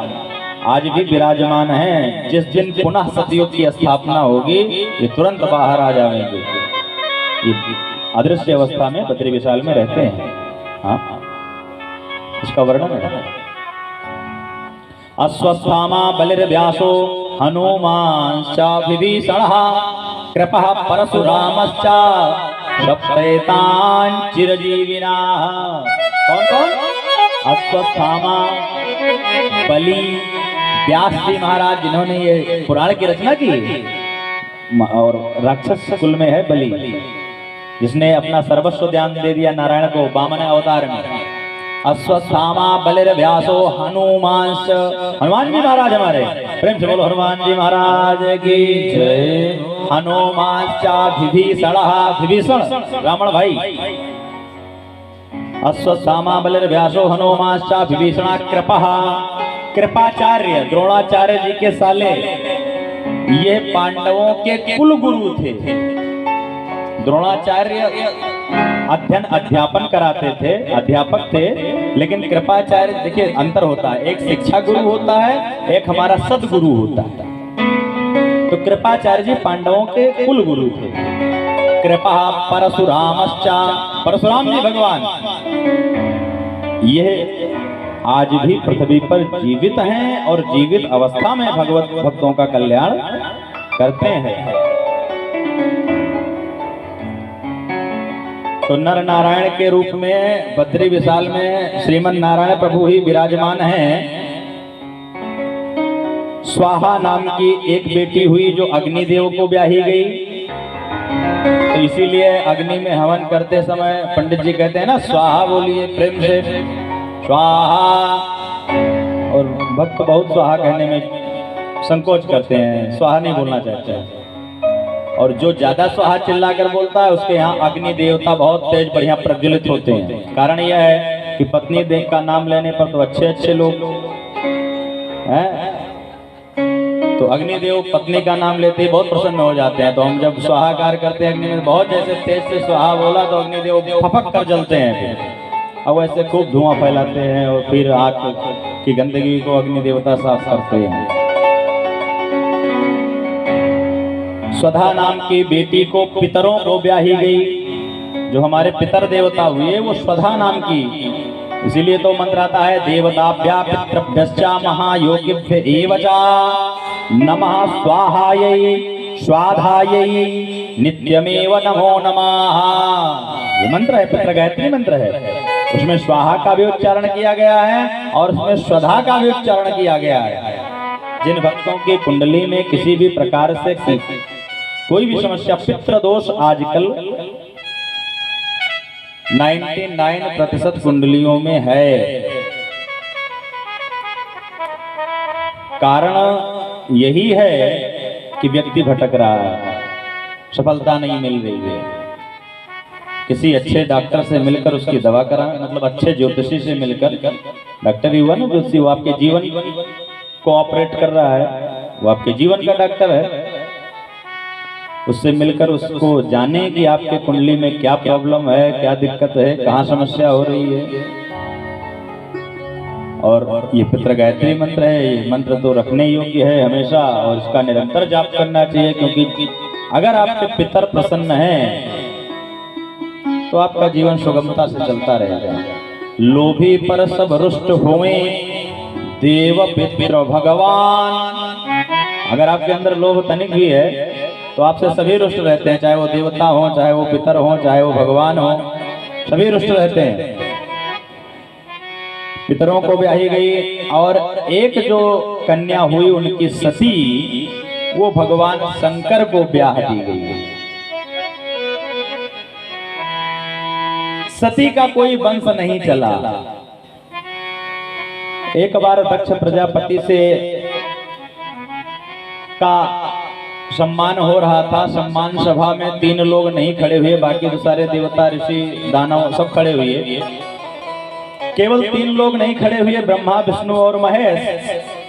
आज भी विराजमान है। जिस दिन पुनः सतयुग की स्थापना होगी ये तुरंत बाहर आ जाएंगे। ये अदृश्य अवस्था में बद्री विशाल में रहते हैं। हाँ, इसका वर्णन है। अश्वत्थामा बलिर्व्यासो हनुमांश्च विभीषणः कृपः परशुरामश्च सप्तैतान् चिरजीविनः। कौन? अश्वत्थामा, बलि, व्यास जी महाराज जिन्होंने ये पुराण की रचना की, और राक्षस कुल में है बलि, जिसने अपना सर्वस्व ध्यान दे दिया नारायण को वामन अवतार में। अश्वत्थामा बलिर्व्यासो हनुमांश्च, हनुमान जी महाराज हमारे, प्रेम से बोलो हनुमान जी महाराज की जय। हनुमांश्चा विभीषणः, विभीषण रावण भाई। अश्वत्थामा बलिर्व्यासो हनुमांश्चा विभीषणः कृपः, कृपाचार्य द्रोणाचार्य जी के साले, ये पांडवों के कुल गुरु थे। द्रोणाचार्य अध्ययन अध्यापन कराते थे, अध्यापक थे, लेकिन कृपाचार्य देखिए अंतर होता है, एक शिक्षा गुरु होता है, एक हमारा सदगुरु होता है। तो कृपाचार्य जी पांडवों के कुल गुरु थे। कृपा परशुरामश्चा, परशुराम जी भगवान, ये आज भी पृथ्वी पर जीवित हैं और जीवित अवस्था में भगवत भक्तों का कल्याण करते हैं। तो नर नारायण के रूप में बद्री विशाल में श्रीमन नारायण प्रभु ही विराजमान हैं। स्वाहा नाम की एक बेटी हुई जो अग्निदेव को ब्याही गई, तो इसीलिए अग्नि में हवन करते समय पंडित जी कहते हैं ना, स्वाहा बोलिए प्रेम से, स्वाहा। और भक्त बहुत स्वाहा कहने में संकोच करते हैं, स्वाहा नहीं बोलना चाहते हैं। और जो ज्यादा स्वाहा चिल्लाकर बोलता है उसके यहाँ अग्नि देवता बहुत तेज बढ़िया प्रज्वलित होते हैं। कारण यह है कि पत्नी देव का नाम लेने पर तो अच्छे अच्छे लोग हैं, तो अग्निदेव पत्नी का नाम लेते ही बहुत प्रसन्न हो जाते हैं। तो हम जब स्वाहाकार करते हैं अग्नि में, बहुत जैसे तेज से स्वाहा बोला तो अग्निदेव फपक कर जलते हैं, फिर अब ऐसे खूब धुआं फैलाते हैं और फिर आग की गंदगी को अग्नि देवता साफ करते हैं। स्वधा नाम की बेटी को पितरों को ब्याही गई, जो हमारे पितर देवता हुए वो स्वधा नाम की, इसीलिए तो मंत्र आता है देवताभ्या पितृभ्यश्चा महायोगिभ्य एव च नमः स्वाहायै स्वाधायै नित्यमेव नमो नमः। ये मंत्र है, पितृ गायत्री मंत्र है, उसमें स्वाहा का भी उच्चारण किया गया है और उसमें स्वधा का भी उच्चारण किया गया है। जिन भक्तों की कुंडली में किसी भी प्रकार से कोई भी समस्या, पितृ दोष आजकल 99% कुंडलियों में है, कारण यही है कि व्यक्ति भटक रहा है, सफलता नहीं मिल रही है। किसी अच्छे डॉक्टर से मिलकर उसकी दवा करा, मतलब अच्छे ज्योतिषी से मिलकर, डॉक्टर ही हुआ ना ज्योतिषी, वो आपके जीवन को ऑपरेट कर रहा है, वो आपके जीवन का डॉक्टर है, उससे मिलकर उसको जाने कि आपके कुंडली में क्या प्रॉब्लम है, क्या दिक्कत है, कहाँ समस्या हो रही है। और ये पितृ गायत्री मंत्र है, ये मंत्र तो रखने योग्य है हमेशा, और इसका निरंतर जाप करना चाहिए, क्योंकि अगर आपके पितर प्रसन्न हैं तो आपका जीवन सुगमता से चलता रहेगा। लोभी पर सब रुष्ट होवे देव पितर भगवान। अगर आपके अंदर लोभ तनिक भी है तो आपसे सभी रुष्ट रहते हैं, चाहे वो देवता हो, चाहे वो पितर हो, चाहे वो भगवान हो, सभी रुष्ट रहते हैं। पितरों को ब्याही गई और एक जो कन्या हुई उनकी सती, वो भगवान शंकर को ब्याह दी गई। सती का कोई वंश नहीं चला। एक बार दक्ष प्रजापति से का सम्मान हो रहा था, सम्मान सभा में 3 लोग नहीं खड़े हुए, बाकी तो सारे देवता ऋषि दानव सब खड़े हुए, केवल 3 लोग नहीं खड़े हुए, ब्रह्मा विष्णु और महेश।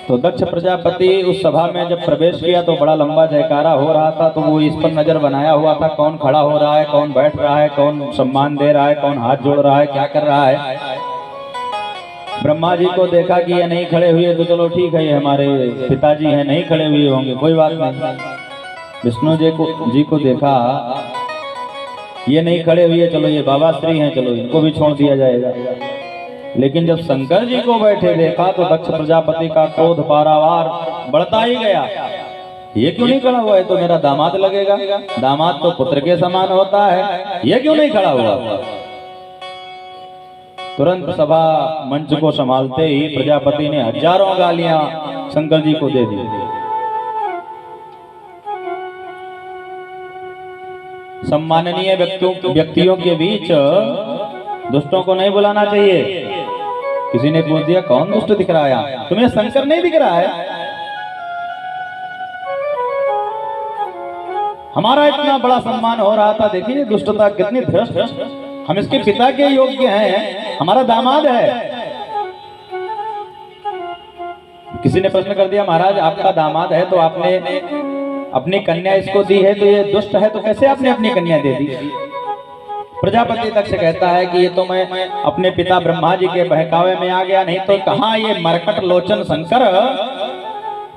तो दक्ष प्रजापति उस सभा में जब प्रवेश किया तो बड़ा लंबा जयकारा हो रहा था, तो वो इस पर नजर बनाया हुआ था, कौन खड़ा हो रहा है, कौन बैठ रहा है, कौन सम्मान दे रहा है, कौन हाथ जोड़ रहा है, क्या कर रहा है। ब्रह्मा जी को देखा कि ये नहीं खड़े हुए तो चलो ठीक है, ये हमारे पिताजी हैं, नहीं खड़े हुए होंगे, कोई बात नहीं। विष्णु जी को देखा ये नहीं खड़े हुए, चलो ये बाबा श्री हैं, चलो इनको भी छोड़ दिया जाएगा। लेकिन जब शंकर जी को बैठे देखा तो दक्ष प्रजापति का क्रोध पारावार बढ़ता ही गया। ये क्यों नहीं खड़ा हुआ है, तो मेरा दामाद लगेगा, दामाद तो पुत्र के समान होता है, ये क्यों नहीं खड़ा हुआ। तुरंत सभा मंच को संभालते ही प्रजापति ने हजारों गालियां शंकर जी को दे दी। सम्माननीय व्यक्तियों के बीच दुष्टों को नहीं बुलाना चाहिए। किसी ने पूछ दिया कौन दुष्ट दिख रहा है, तुम्हें शंकर नहीं दिख रहा है? हमारा इतना बड़ा सम्मान हो रहा था, देखिए दुष्टता कितनी धृष्ट। हम इसके पिता के योग्य हैं, हमारा दामाद है। किसी ने प्रश्न कर दिया महाराज आपका दामाद है तो आपने अपनी कन्या इसको दी है, तो ये दुष्ट है तो कैसे आपने अपनी कन्या दे दी? प्रजापति दक्ष कहता है कि ये तो मैं अपने पिता ब्रह्मा जी के बहकावे में आ गया, नहीं तो कहाँ ये मरकट लोचन शंकर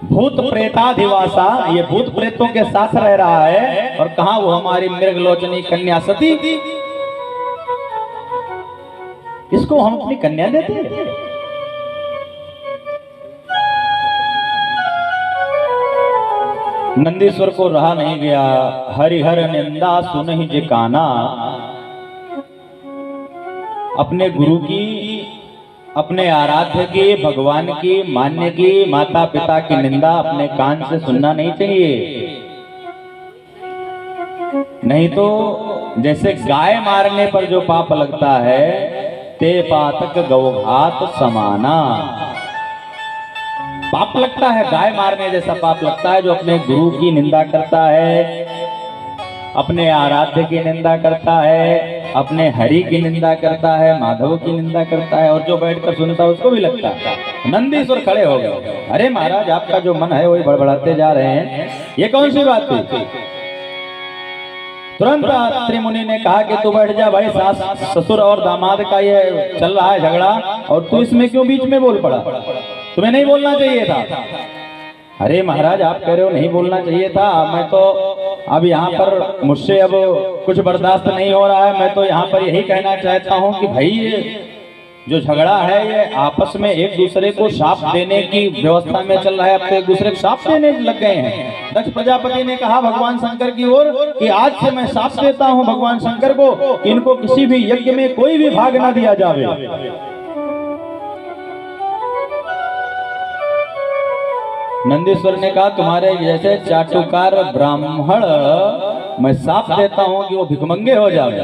भूत प्रेताधिवासा, ये भूत प्रेतों के साथ रह रहा है, और कहाँ वो हमारी मृग लोचनी कन्या सती, इसको हम अपनी कन्या देते हैं। नंदीश्वर को रहा नहीं गया, हरिहर निंदा सुनहि जे काना। अपने गुरु की, अपने आराध्य की, भगवान की, मान्य की, माता पिता की निंदा अपने कान से सुनना नहीं चाहिए। नहीं तो जैसे गाय मारने पर जो पाप लगता है, ते पातक गौघात समाना। पाप लगता है, गाय मारने जैसा पाप लगता है जो अपने गुरु की निंदा करता है, अपने आराध्य की निंदा करता है, अपने हरि की निंदा करता है, माधव की निंदा करता है, और जो बैठकर सुनता है उसको भी लगता है। नंदीश्वर खड़े हो गए, अरे महाराज आपका जो मन है वही बड़बड़ाते जा रहे हैं, ये कौन सी बात थी? तुरंत अत्रि मुनि ने कहा कि तू बैठ जा भाई, सास ससुर और दामाद का ये चल रहा है झगड़ा, और तू इसमें क्यों बीच में बोल पड़ा? तुम्हें नहीं बोलना चाहिए था। अरे महाराज आप कह रहे हो नहीं बोलना चाहिए था, मैं तो अब यहाँ पर मुझसे अब कुछ बर्दाश्त नहीं हो रहा है। मैं तो यहाँ पर यही कहना चाहता हूँ कि भाई ये जो झगड़ा है ये आपस में एक दूसरे को शाप देने की व्यवस्था में चल रहा है। अब तो एक दूसरे को शाप देने लग गए हैं। दक्ष प्रजापति ने कहा भगवान शंकर की ओर कि आज से मैं शाप देता हूँ भगवान शंकर को, इनको किसी भी यज्ञ में कोई भी भाग ना दिया जावे। नंदीश्वर ने कहा तुम्हारे जैसे चाटुकार ब्राह्मण मैं साफ देता हूं कि वो भिखमंगे हो जाए।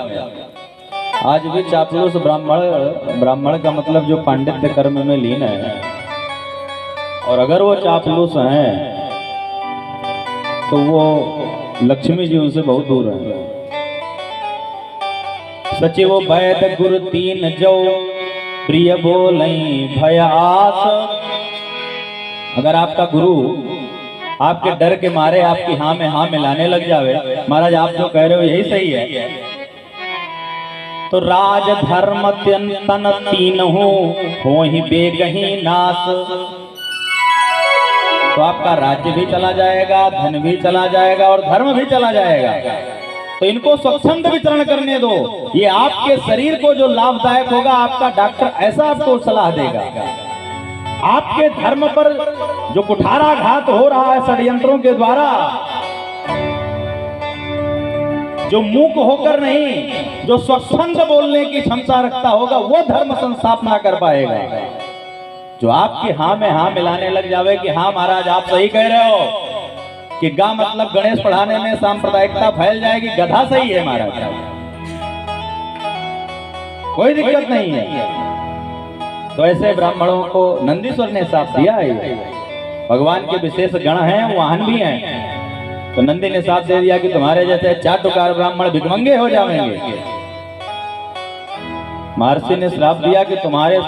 आज भी चापलूस ब्राह्मण का मतलब जो पांडित्य कर्म में लीन है, और अगर वो चापलूस हैं तो वो लक्ष्मी जी उनसे बहुत दूर है। सचिव वैद गुरु तीन जो प्रिय बोलई भय आस। अगर आपका गुरु आपके डर के मारे आपकी हाँ में हाँ मिलाने लग जावे, महाराज आप जो कह रहे हो यही सही है, तो राज धर्म त्यंतन तीनहु होहि बेगहि नाश। तो आपका राज्य भी चला जाएगा, धन भी चला जाएगा और धर्म भी चला जाएगा। तो इनको स्वच्छंद विचरण करने दो। ये आपके शरीर को जो लाभदायक होगा, आपका डॉक्टर ऐसा आपको सलाह देगा। आपके धर्म पर जो कुठाराघात हो रहा है षड्यंत्रों के द्वारा, जो मूक होकर नहीं, जो स्वच्छंद बोलने की क्षमता रखता होगा वो धर्म संस्थापना कर पाएगा। जो आपकी हाँ में हाँ मिलाने लग जावे कि हाँ महाराज आप सही कह रहे हो, कि गा मतलब गणेश पढ़ाने में सांप्रदायिकता फैल जाएगी, गधा सही है महाराज, कोई दिक्कत नहीं है। तो ऐसे ब्राह्मणों को नंदीश्वर ने साफ दिया है। भगवान के विशेष गण हैं, वाहन भी हैं। तो नंदी ने साफ दे दिया कि तुम्हारे जैसे चाटुकार ब्राह्मण भिखमंगे हो जाएंगे। महर्षि ने श्राप दिया कि तुम्हारे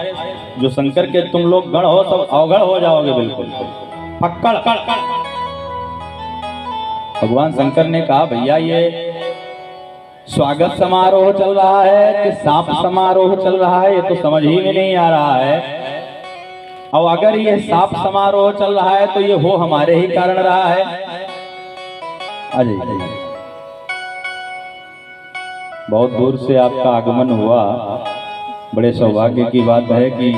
जो शंकर के तुम लोग गण हो सब अवगढ़ हो जाओगे, बिल्कुल पक्कड़। भगवान शंकर ने कहा भैया ये स्वागत समारोह चल रहा है कि सांप समारोह चल रहा है, ये तो समझ ही में नहीं आ रहा है। और अगर ये सांप समारोह चल रहा है तो ये हो हमारे ही कारण रहा है। अजय बहुत दूर से आपका आगमन हुआ, बड़े सौभाग्य की बात है कि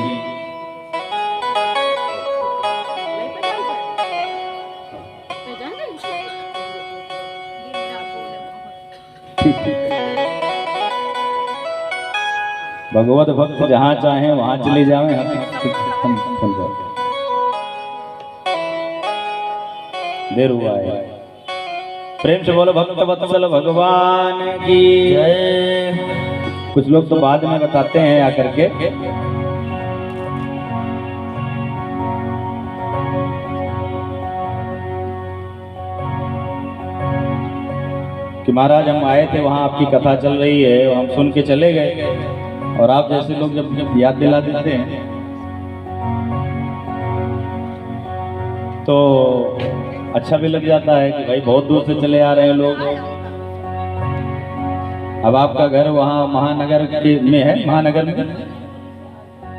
भगवत भक्त जहां चाहे वहां चले जाएं, हम चल जाए। देर हुआ है। प्रेम से बोलो भक्त वत्सल भगवान की जय। कुछ लोग तो बाद में बताते हैं आकर के कि महाराज हम आए थे, वहां आपकी कथा चल रही है, हम सुन के चले गए। और आप जैसे लोग जब याद दिला देते हैं तो अच्छा भी लग जाता है कि भाई बहुत दूर से चले आ रहे हैं लोग। अब आपका घर वहाँ महानगर में है, महानगर में,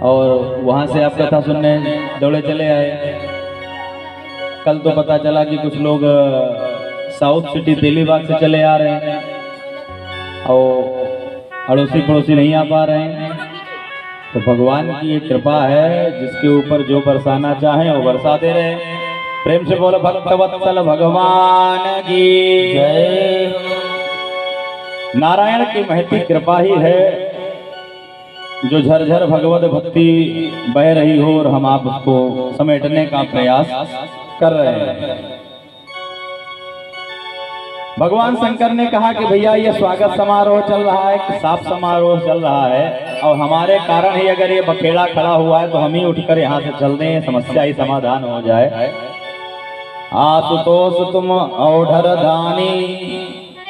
और वहाँ से आप कथा सुनने दौड़े चले आए। कल तो पता चला कि कुछ लोग साउथ सिटी दिल्ली बाग से चले आ रहे हैं और अड़ोसी पड़ोसी नहीं आ पा रहे हैं। तो भगवान की एक कृपा है, जिसके ऊपर जो बरसाना चाहे वो बरसा दे रहे हैं। प्रेम से बोलो भक्त वत्सल भगवान की जय। नारायण की महती कृपा ही है जो झरझर भगवत भक्ति बह रही हो और हम आप उसको समेटने का प्रयास कर रहे हैं। भगवान शंकर ने कहा कि भैया ये स्वागत समारोह चल रहा है, कि साफ समारोह चल रहा है, और हमारे कारण ही अगर ये बखेड़ा खड़ा हुआ है तो हम ही उठकर यहाँ से चल दें, समस्या ही समाधान हो जाए। आशुतोष तुम औढ़र दानी,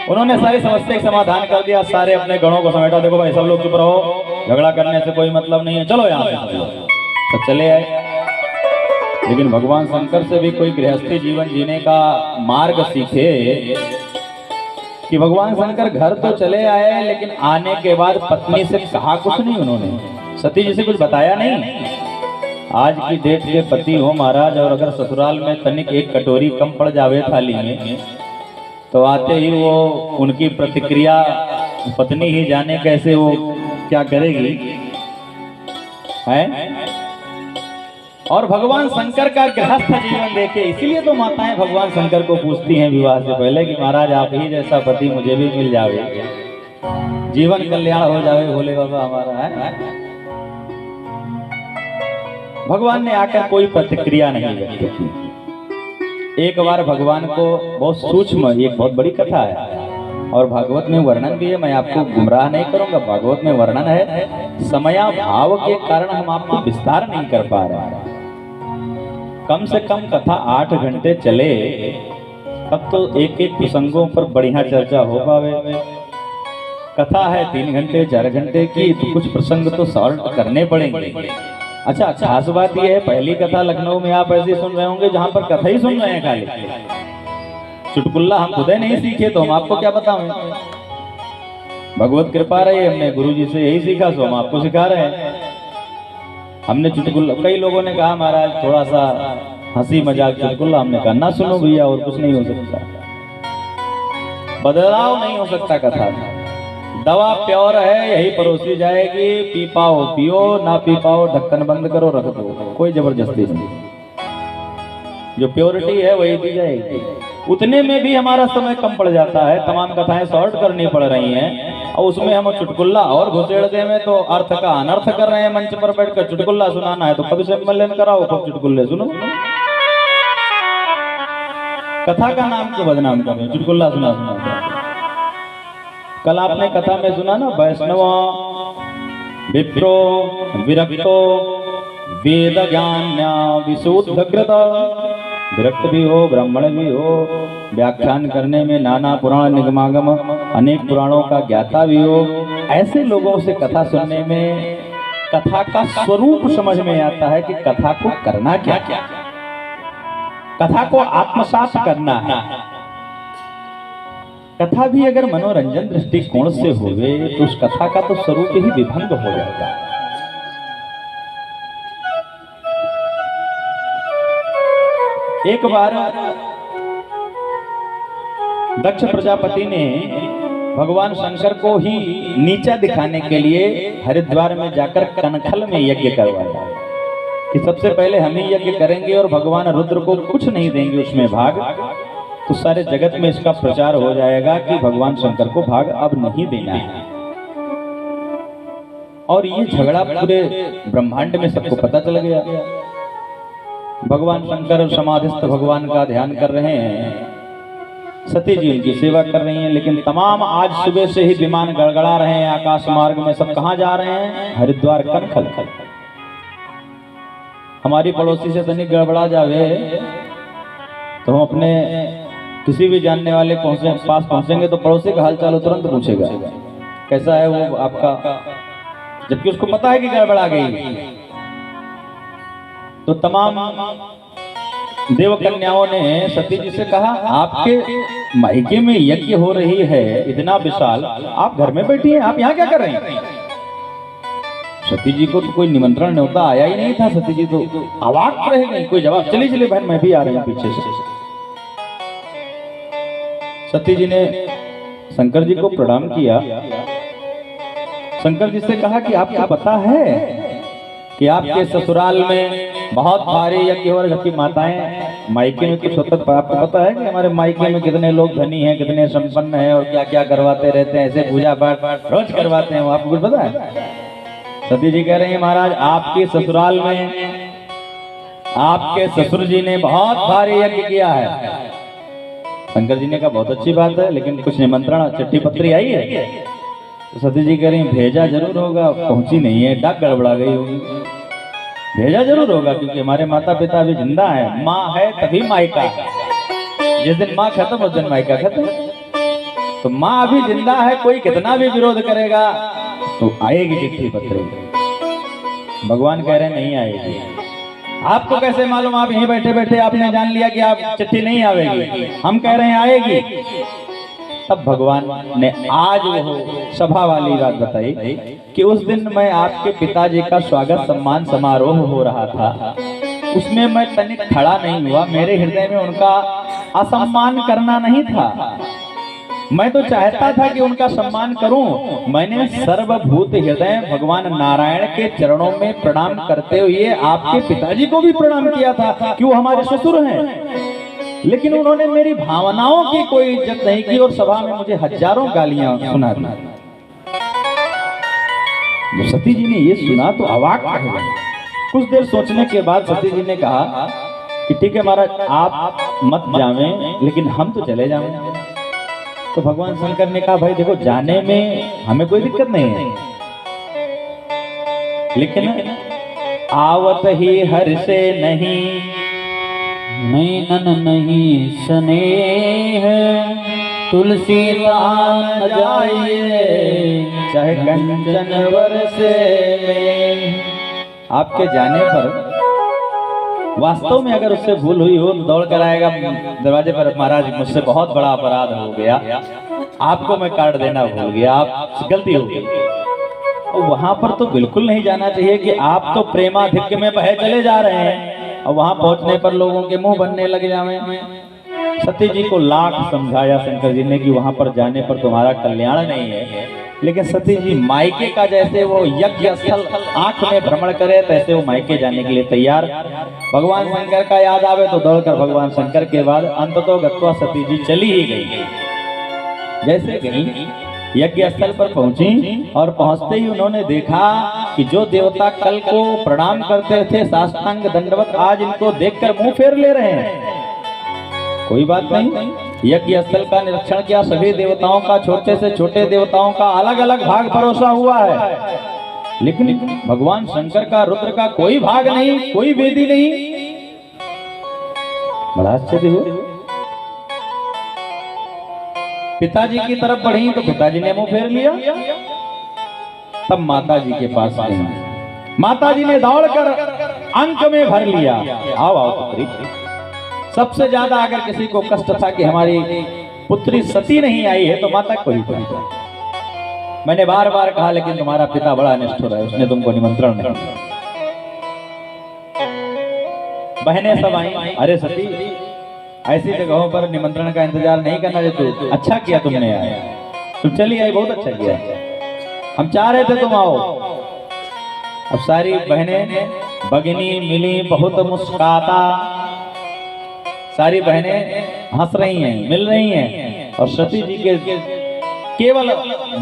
उन्होंने सारी समस्या का समाधान कर दिया, सारे अपने गणों को समेटा। देखो भाई सब लोग चुप रहो, झगड़ा करने से कोई मतलब नहीं है, चलो यहाँ से। तो चले आए। लेकिन भगवान शंकर से भी कोई गृहस्थी जीवन जीने का मार्ग सीखे कि भगवान शंकर घर तो चले आए, लेकिन आने के बाद पत्नी से कहा कुछ नहीं, उन्होंने सती जी से कुछ बताया नहीं। आज की डेट के पति हो महाराज, और अगर ससुराल में तनिक एक कटोरी कम पड़ जावे थाली में, तो आते ही वो उनकी प्रतिक्रिया पत्नी ही जाने कैसे वो क्या करेगी है। और भगवान शंकर का गृहस्थ जीवन देखे, इसीलिए तो माताएं भगवान शंकर को पूछती हैं विवाह से पहले कि महाराज आप ही जैसा पति मुझे भी मिल जावे, जीवन कल्याण हो जावे भोले बाबा हमारा है। भगवान ने आकर कोई प्रतिक्रिया नहीं व्यक्त की। एक बार भगवान को बहुत सूक्ष्म, एक बहुत बड़ी कथा है और भागवत में वर्णन भी है, मैं आपको गुमराह नहीं करूंगा, भागवत में वर्णन है। समयाभाव के कारण हम आपको विस्तार नहीं कर पा रहे हैं। कम से कम कथा 8 घंटे चले तब तो एक एक प्रसंगों पर बढ़िया चर्चा हो पावे। कथा है 3 घंटे 4 घंटे की, तो कुछ प्रसंग तो सॉल्व करने पड़ेंगे। अच्छा, खास बात यह है, पहली कथा लखनऊ में आप ऐसे सुन रहे होंगे जहां पर कथा ही सुन रहे हैं खाली, चुटकुल्ला हम खुद नहीं सीखे तो हम आपको क्या बताएं। भगवत कृपा रही, हमने गुरु जी से यही सीखा, तो हम आपको सिखा रहे हैं। हमने चुटकुल्ला, कई लोगों ने कहा महाराज थोड़ा सा हंसी मजाक चुटकुल्ला, हमने कहा ना सुनो भैया, और कुछ नहीं हो सकता, बदलाव नहीं हो सकता कथा में। दवा प्योर है, यही परोसी जाएगी, पी पाओ पियो, ना पी पाओ ढक्कन बंद करो रख दो, कोई जबरदस्ती नहीं। जो प्योरिटी है वही दी जाएगी। उतने में भी हमारा समय कम पड़ जाता है, तमाम कथाएं शॉर्ट करनी पड़ रही हैं, और उसमें हम चुटकुल्ला और घुसेड़ दे में तो अर्थ का अनर्थ कर रहे हैं। मंच पर बैठकर चुटकुल्ला सुनाना है तो कभी सम्मेलन कराओ, कब चुटकुल्ले सुनो। कथा का नाम क्यों बदनाम कर रहे हैं, चुटकुल्ला सुना सुना। कल आपने कथा में सुना ना, वैष्णव विप्रो विरक्तो वेद ज्ञान्या विशुद्ध कृत, विरक्त भी हो ब्राह्मण भी हो, व्याख्यान करने में नाना पुराण निगमागम अनेक पुराणों का ज्ञाता भी हो, ऐसे लोगों से कथा सुनने में कथा का स्वरूप समझ में आता है कि कथा को करना क्या क्या, कथा को आत्मसात करना है। कथा भी अगर मनोरंजन दृष्टिकोण से होवे तो उस कथा का तो स्वरूप ही विभंग हो जाता है। एक बार दक्ष प्रजापति ने भगवान शंकर को ही नीचा दिखाने के लिए हरिद्वार में जाकर कनखल में यज्ञ करवाया कि सबसे पहले हम ही यज्ञ करेंगे और भगवान रुद्र को कुछ नहीं देंगे उसमें भाग, तो सारे जगत में इसका प्रचार हो जाएगा कि भगवान शंकर को भाग अब नहीं देना है। और ये झगड़ा पूरे ब्रह्मांड में सबको पता चल गया। भगवान शंकर समाधिस्थ भगवान का ध्यान कर रहे हैं सती जी उनकी सेवा कर रही हैं, लेकिन तमाम आज सुबह से ही विमान गड़गड़ा रहे हैं आकाश मार्ग में। सब कहाँ जा रहे हैं? हरिद्वार कनखल। हमारी पड़ोसी से तनिक गड़बड़ा जावे तो हम अपने किसी भी जानने वाले पास पहुंचेंगे तो पड़ोसी का हालचाल तुरंत पूछेगा, कैसा है वो आपका, जबकि उसको पता है कि गड़बड़ा गई। तो तमाम देव कन्याओं ने सती जी से कहा, आपके मायके में यज्ञ हो रही है इतना विशाल, आप घर में बैठी हैं, आप यहाँ क्या कर रही हैं? सती जी को तो कोई निमंत्रण न्योता आया ही नहीं था। सती जी तो अवाक रह गई, कोई जवाब। चली चली बहन, मैं भी आ रही हूँ पीछे से। सती जी ने शंकर जी को प्रणाम किया। शंकर जी से कहा कि आपको पता है कि आपके ससुराल में बहुत भारी यज्ञ हो रहा है, जबकि माताएं मायके में कुछ होता है। आपको पता है कि हमारे मायके में कितने लोग धनी हैं, कितने संपन्न हैं और क्या क्या करवाते रहते हैं, ऐसे पूजा पाठ रोज करवाते हैं। आपको कुछ पता है? सती जी कह रही है, महाराज आपके ससुराल में आपके ससुर जी ने बहुत भारी यज्ञ किया है। शंकर जी ने कहा बहुत अच्छी बात है, लेकिन कुछ निमंत्रण चिट्ठी पत्री आई है? तो सती जी कह रही भेजा जरूर होगा, पहुंची नहीं है, डाक गड़बड़ा गई होगी। भेजा जरूर होगा क्योंकि हमारे माता पिता अभी जिंदा है। माँ है तभी मायका, जिस दिन माँ खत्म उस दिन मायका खत्म। तो माँ अभी जिंदा है, कोई कितना भी विरोध करेगा तो आएगी चिट्ठी पत्र। भगवान कह रहे हैं नहीं आएगी। आपको कैसे मालूम? आप यहीं बैठे बैठे आपने जान लिया कि आप चिट्ठी नहीं आएगी। हम कह रहे हैं आएगी। तब भगवान ने आज वो सभा वाली बात बताई कि उस दिन मैं आपके पिताजी का स्वागत सम्मान समारोह हो रहा था, उसमें मैं तनिक खड़ा नहीं हुआ। मेरे हृदय में उनका असम्मान करना नहीं था, मैं तो चाहता था कि उनका सम्मान करूं। मैंने सर्वभूत हृदय भगवान नारायण के चरणों में प्रणाम करते हुए आपके पिताजी को भी प्रणाम किया था कि वो हमारे ससुर हैं, लेकिन उन्होंने मेरी भावनाओं की कोई इज्जत नहीं की और सभा में मुझे हजारों गालियां सुना दी। जब सती जी ने ये सुना तो अवाक रह गए। कुछ देर सोचने के बाद सती जी ने कहा कि ठीक है महाराज, आप मत जावें, लेकिन हम तो चले जावें। तो भगवान शंकर ने कहा भाई देखो, जाने में हमें कोई दिक्कत नहीं है, लेकिन आवत ही हर से नहीं, नैनन नहीं स्नेह, तुलसी न जाइए चाहे कंचन बरसे। आपके जाने पर वास्तव में अगर उससे भूल हुई हो तो दौड़ कर आएगा दरवाजे पर, महाराज मुझसे बहुत बड़ा अपराध हो गया, आपको मैं कार्ड देना भूल गया, आप गलती हो गई। और वहां पर तो बिल्कुल नहीं जाना चाहिए कि आप तो प्रेमाधिक्य में बहे चले जा रहे हैं और वहां पहुंचने पर लोगों के मुंह बनने लग जावे। सती जी को लाख समझाया शंकर जी ने कि वहां पर जाने पर तुम्हारा कल्याण नहीं है, लेकिन सती जी मायके का जैसे वो यज्ञ स्थल आंख में भ्रमण करे तैसे वो मायके जाने के लिए तैयार। भगवान शंकर का याद आवे तो दौड़कर भगवान शंकर के बाद अंततो गत्वा सती जी चली ही गई। जैसे गई यज्ञ स्थल पर पहुंची और पहुंचते ही उन्होंने देखा कि जो देवता कल को प्रणाम करते थे साष्टांग दंडवत, आज इनको देखकर मुंह फेर ले रहे हैं। कोई बात नहीं, यज्ञ स्थल का निरीक्षण किया, सभी देवताओं का, छोटे से छोटे देवताओं का अलग अलग भाग परोसा हुआ है, लेकिन भगवान शंकर का, रुद्र का कोई भाग नहीं, कोई वेदी नहीं। बड़ा आश्चर्य हुआ। पिताजी की तरफ बढ़ी तो पिताजी ने मुंह फेर लिया। तब माताजी के पास गई, माताजी ने दौड़कर अंक में भर लिया, आओ आओ पुत्री। सबसे ज्यादा अगर किसी को कष्ट था कि हमारी पुत्री सती नहीं आई है तो माता को ही था। मैंने बार बार कहा लेकिन तुम्हारा पिता बड़ा निष्ठुर है, उसने तुमको निमंत्रण नहीं दिया। बहनें सब आई, अरे सती ऐसी जगहों पर निमंत्रण का इंतजार नहीं करना चाहिए, अच्छा किया तुमने आया, तुम चली आई, बहुत अच्छा किया, हम चाह रहे थे तुम आओ। अब सारी बहनें भगिनी मिली, बहुत मुस्कुराता, सारी बहनें हंस रही हैं, मिल रही हैं, और सती जी के केवल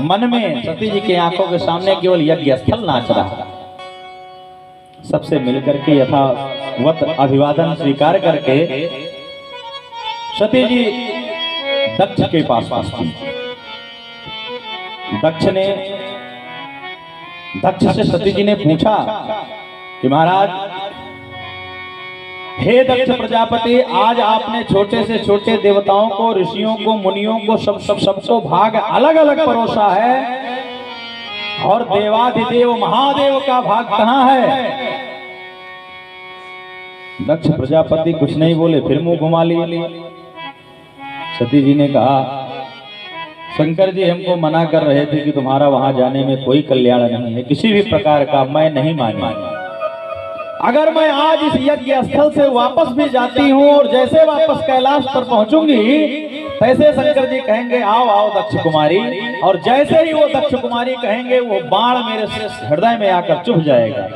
मन में, सती जी के आंखों के सामने केवल यज्ञ स्थल नाच रहा। सबसे मिलकर के यथावत अभिवादन स्वीकार करके सती जी दक्ष के पास पहुंची। दक्ष से सती जी ने पूछा कि महाराज, हे दक्ष प्रजापति, आज आपने छोटे से छोटे देवताओं को, ऋषियों को, मुनियों को, सबको भाग अलग अलग परोसा है, और देवाधिदेव महादेव का भाग कहां है? दक्ष प्रजापति कुछ नहीं बोले, फिर मुंह घुमा लिए। सती जी ने कहा, शंकर जी हमको मना कर रहे थे कि तुम्हारा वहां जाने में कोई कल्याण नहीं है, किसी भी प्रकार का। मैं नहीं मानी। अगर मैं आज इस यज्ञ स्थल से वापस भी जाती हूँ और जैसे वापस कैलाश पर पहुंचूंगी, तैसे शंकर जी कहेंगे आओ आओ दक्ष कुमारी, और जैसे ही वो दक्ष कुमारी कहेंगे वो बाण मेरे हृदय में आकर चुभ जाएगा।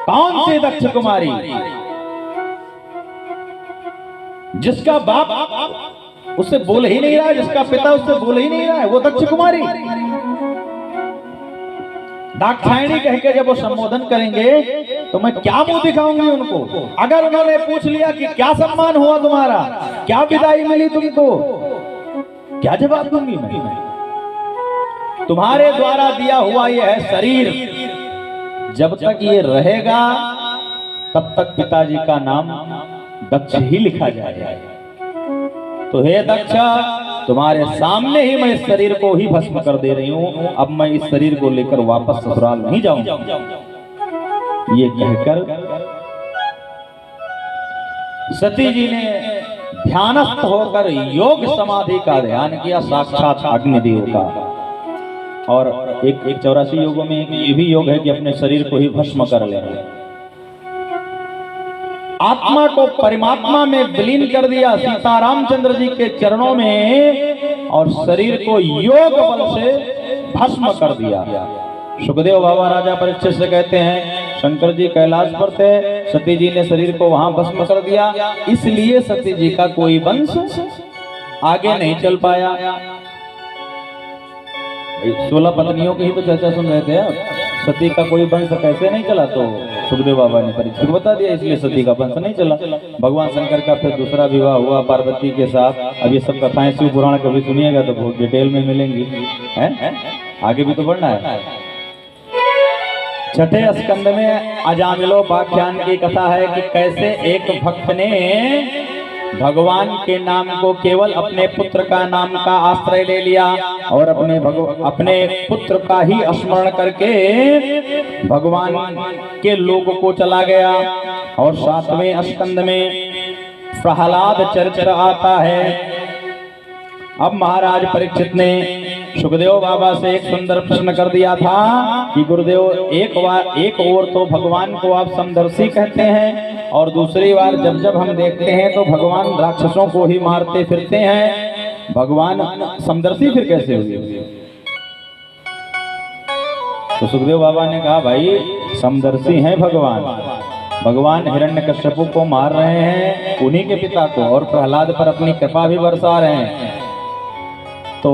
कौन सी दक्ष कुमारी? जिसका बाप उससे बोल ही नहीं रहा है, जिसका पिता उससे बोल ही नहीं रहा है, वो दक्ष कुमारी। दाक्षायणी कह के जब वो संबोधन करेंगे तो मैं क्या मुंह दिखाऊंगी उनको? अगर उन्होंने पूछ लिया कि क्या सम्मान हुआ तुम्हारा, क्या विदाई मिली तुमको, क्या जवाब दूंगी मैं? तुम्हारे द्वारा दिया हुआ ये है शरीर, जब तक ये रहेगा तब तक पिताजी का नाम दक्ष ही लिखा जाएगा। तो हे दक्ष, तुम्हारे सामने ही मैं इस शरीर को ही भस्म कर दे रही हूं। अब मैं इस शरीर को लेकर वापस ससुराल नहीं जाऊंगा। ये कहकर सती जी ने ध्यानस्थ होकर योग समाधि का ध्यान किया, साक्षात अग्निदेव का। और एक 84 योगों में ये भी योग है कि अपने शरीर को ही भस्म कर ले। आत्मा को परमात्मा में विलीन कर दिया सीतारामचंद्र जी के चरणों में, और शरीर को योग बल से भस्म कर दिया। सुखदेव बाबा राजा परीक्षित से कहते हैं, शंकर जी कैलाश पर थे, सती जी ने शरीर को वहां भस्म कर दिया, इसलिए सती जी का कोई वंश आगे नहीं चल पाया। 16 पत्नियों की ही तो चर्चा सुन रहे थे आप। सती का कोई वंश कैसे नहीं चला? तो सुखदेव बाबा ने परीक्षित को बता दिया, इसलिए सती का वंश नहीं चला। भगवान शंकर का फिर दूसरा विवाह हुआ पार्वती के साथ। अब ये सब कथाएं शिव पुराण कभी सुनिएगा तो बहुत डिटेल में मिलेंगी, हैं? आगे भी तो बढ़ना है। छठे स्कंद में अजामिलोपाख्यान की कथा है कि कैसे एक भक्त ने भगवान के नाम को केवल अपने पुत्र का नाम का आश्रय ले लिया, और अपने पुत्र का ही स्मरण करके भगवान के लोक को चला गया। और 7वें स्कंद में प्रहलाद चरित्र आता है। अब महाराज परीक्षित ने सुखदेव बाबा से एक सुंदर प्रश्न कर दिया था कि गुरुदेव, एक ओर तो भगवान को आप समदर्शी कहते हैं, और दूसरी बार जब जब हम देखते हैं तो भगवान राक्षसों को ही मारते फिरते हैं, भगवान समदर्शी फिर कैसे हुए? तो सुखदेव बाबा ने कहा, भाई समदर्शी हैं भगवान। भगवान हिरण्यकश्यप को मार रहे हैं, उन्हीं के पिता को, और प्रहलाद पर अपनी कृपा भी बरसा रहे हैं। तो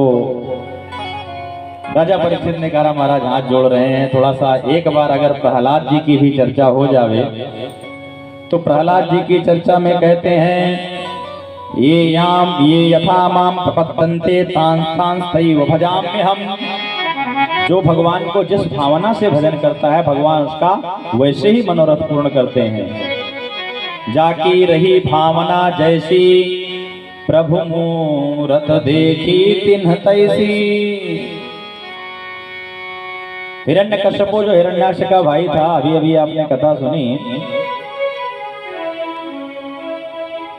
राजा परीक्षित ने कहा, महाराज हाथ जोड़ रहे हैं, थोड़ा सा एक बार अगर प्रहलाद जी की भी चर्चा हो जावे। तो प्रहलाद जी की चर्चा में कहते हैं, ये यथा माम प्रपद्यन्ते तांस्तैव भजाम्य हम। जो भगवान को जिस भावना से भजन करता है, भगवान उसका वैसे ही मनोरथ पूर्ण करते हैं। जाकी रही भावना जैसी, प्रभु मूरत देखी तिन्ह तैसी। हिरण्यकश्यप जो हिरण्याक्ष का भाई था, अभी अभी आपने कथा सुनी,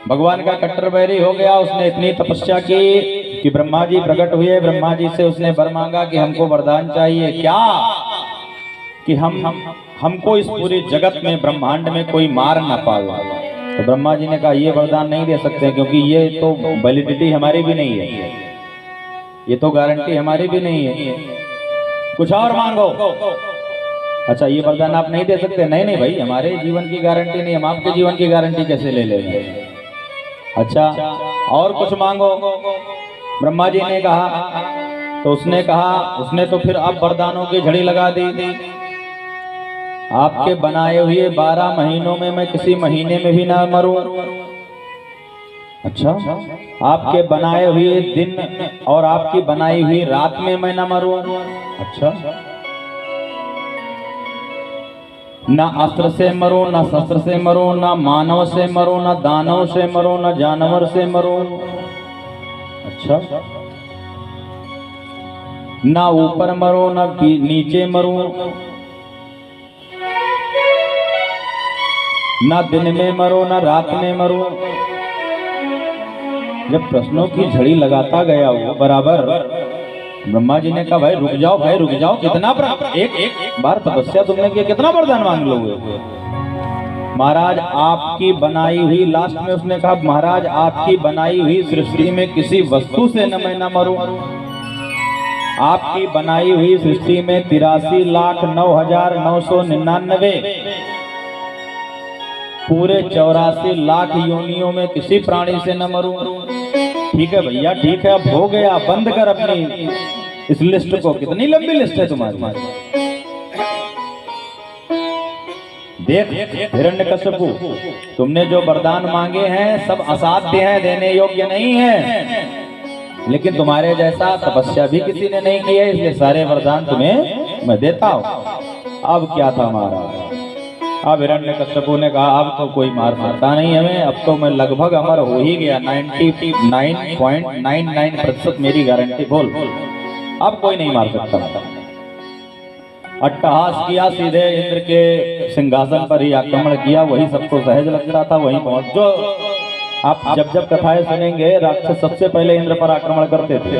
भगवान का कट्टर बैरी हो गया। उसने इतनी तपस्या की कि ब्रह्मा जी प्रकट हुए। ब्रह्मा जी से उसने वर मांगा कि हमको वरदान चाहिए, क्या कि हमको इस पूरे जगत में, ब्रह्मांड में कोई मार ना पाए। तो ब्रह्मा जी ने कहा, ये वरदान नहीं दे सकते, क्योंकि ये तो वैलिडिटी हमारी भी नहीं है, ये तो गारंटी हमारी भी नहीं है, कुछ और मांगो। अच्छा, ये वरदान आप नहीं दे सकते? नहीं भाई, हमारे जीवन की गारंटी नहीं, हम आपके जीवन की गारंटी कैसे ले लेंगे? अच्छा, और कुछ मांगो। ब्रह्मा जी ने कहा, तो उसने तो फिर अब वरदानों की झड़ी लगा दी। आपके बनाए हुए 12 महीनों में मैं किसी महीने में भी ना मरूं, अच्छा, आपके बनाए हुए दिन और आपकी बनाई हुई रात में मैं न मरूं। अच्छा, ना अस्त्र से मरूं, ना शस्त्र से मरूं, ना मानव से मरूं, ना दानव से मरूं, ना जानवर से मरूं। अच्छा, ना ऊपर मरूं, ना नीचे मरूं, ना दिन में मरूं, ना रात में मरूं। जब प्रश्नों की झड़ी लगाता गया वो बराबर, ब्रह्मा जी ने कहा भाई रुक जाओ, भाई रुक जाओ, कितना एक बार तपस्या तुमने किया, कितना वरदान मांग लोगे। महाराज आपकी बनाई हुई, लास्ट में उसने कहा महाराज आपकी बनाई हुई सृष्टि में किसी वस्तु से न मैं न मरूं। आपकी बनाई हुई सृष्टि में 83,09,999 पूरे 84 लाख योनियों में किसी प्राणी से न मरूं। ठीक है भैया, ठीक है, अब हो गया, बंद कर अपनी इस लिस्ट को। कितनी लंबी लिस्ट है तुम्हारी। देख हिरण्यकश्यपु, तुमने जो वरदान मांगे हैं सब असाध्य हैं, देने योग्य नहीं है, लेकिन तुम्हारे जैसा तपस्या भी किसी ने नहीं की है, इसलिए सारे वरदान तुम्हें मैं देता हूं। अब क्या था हमारा, अब हिरण्यकश्यपु ने कहा अब तो कोई मार सकता नहीं हमें, अब तो मैं लगभग अमर हो ही गया, 99.99% मेरी गारंटी। बोल अब कोई नहीं मार सकता। अट्टहास किया, सीधे इंद्र के सिंहासन पर ही आक्रमण किया। वही सबको सहज लगता था, वही पहुंच। जो आप जब जब कथाएं सुनेंगे, राक्षस सबसे पहले इंद्र पर आक्रमण करते थे।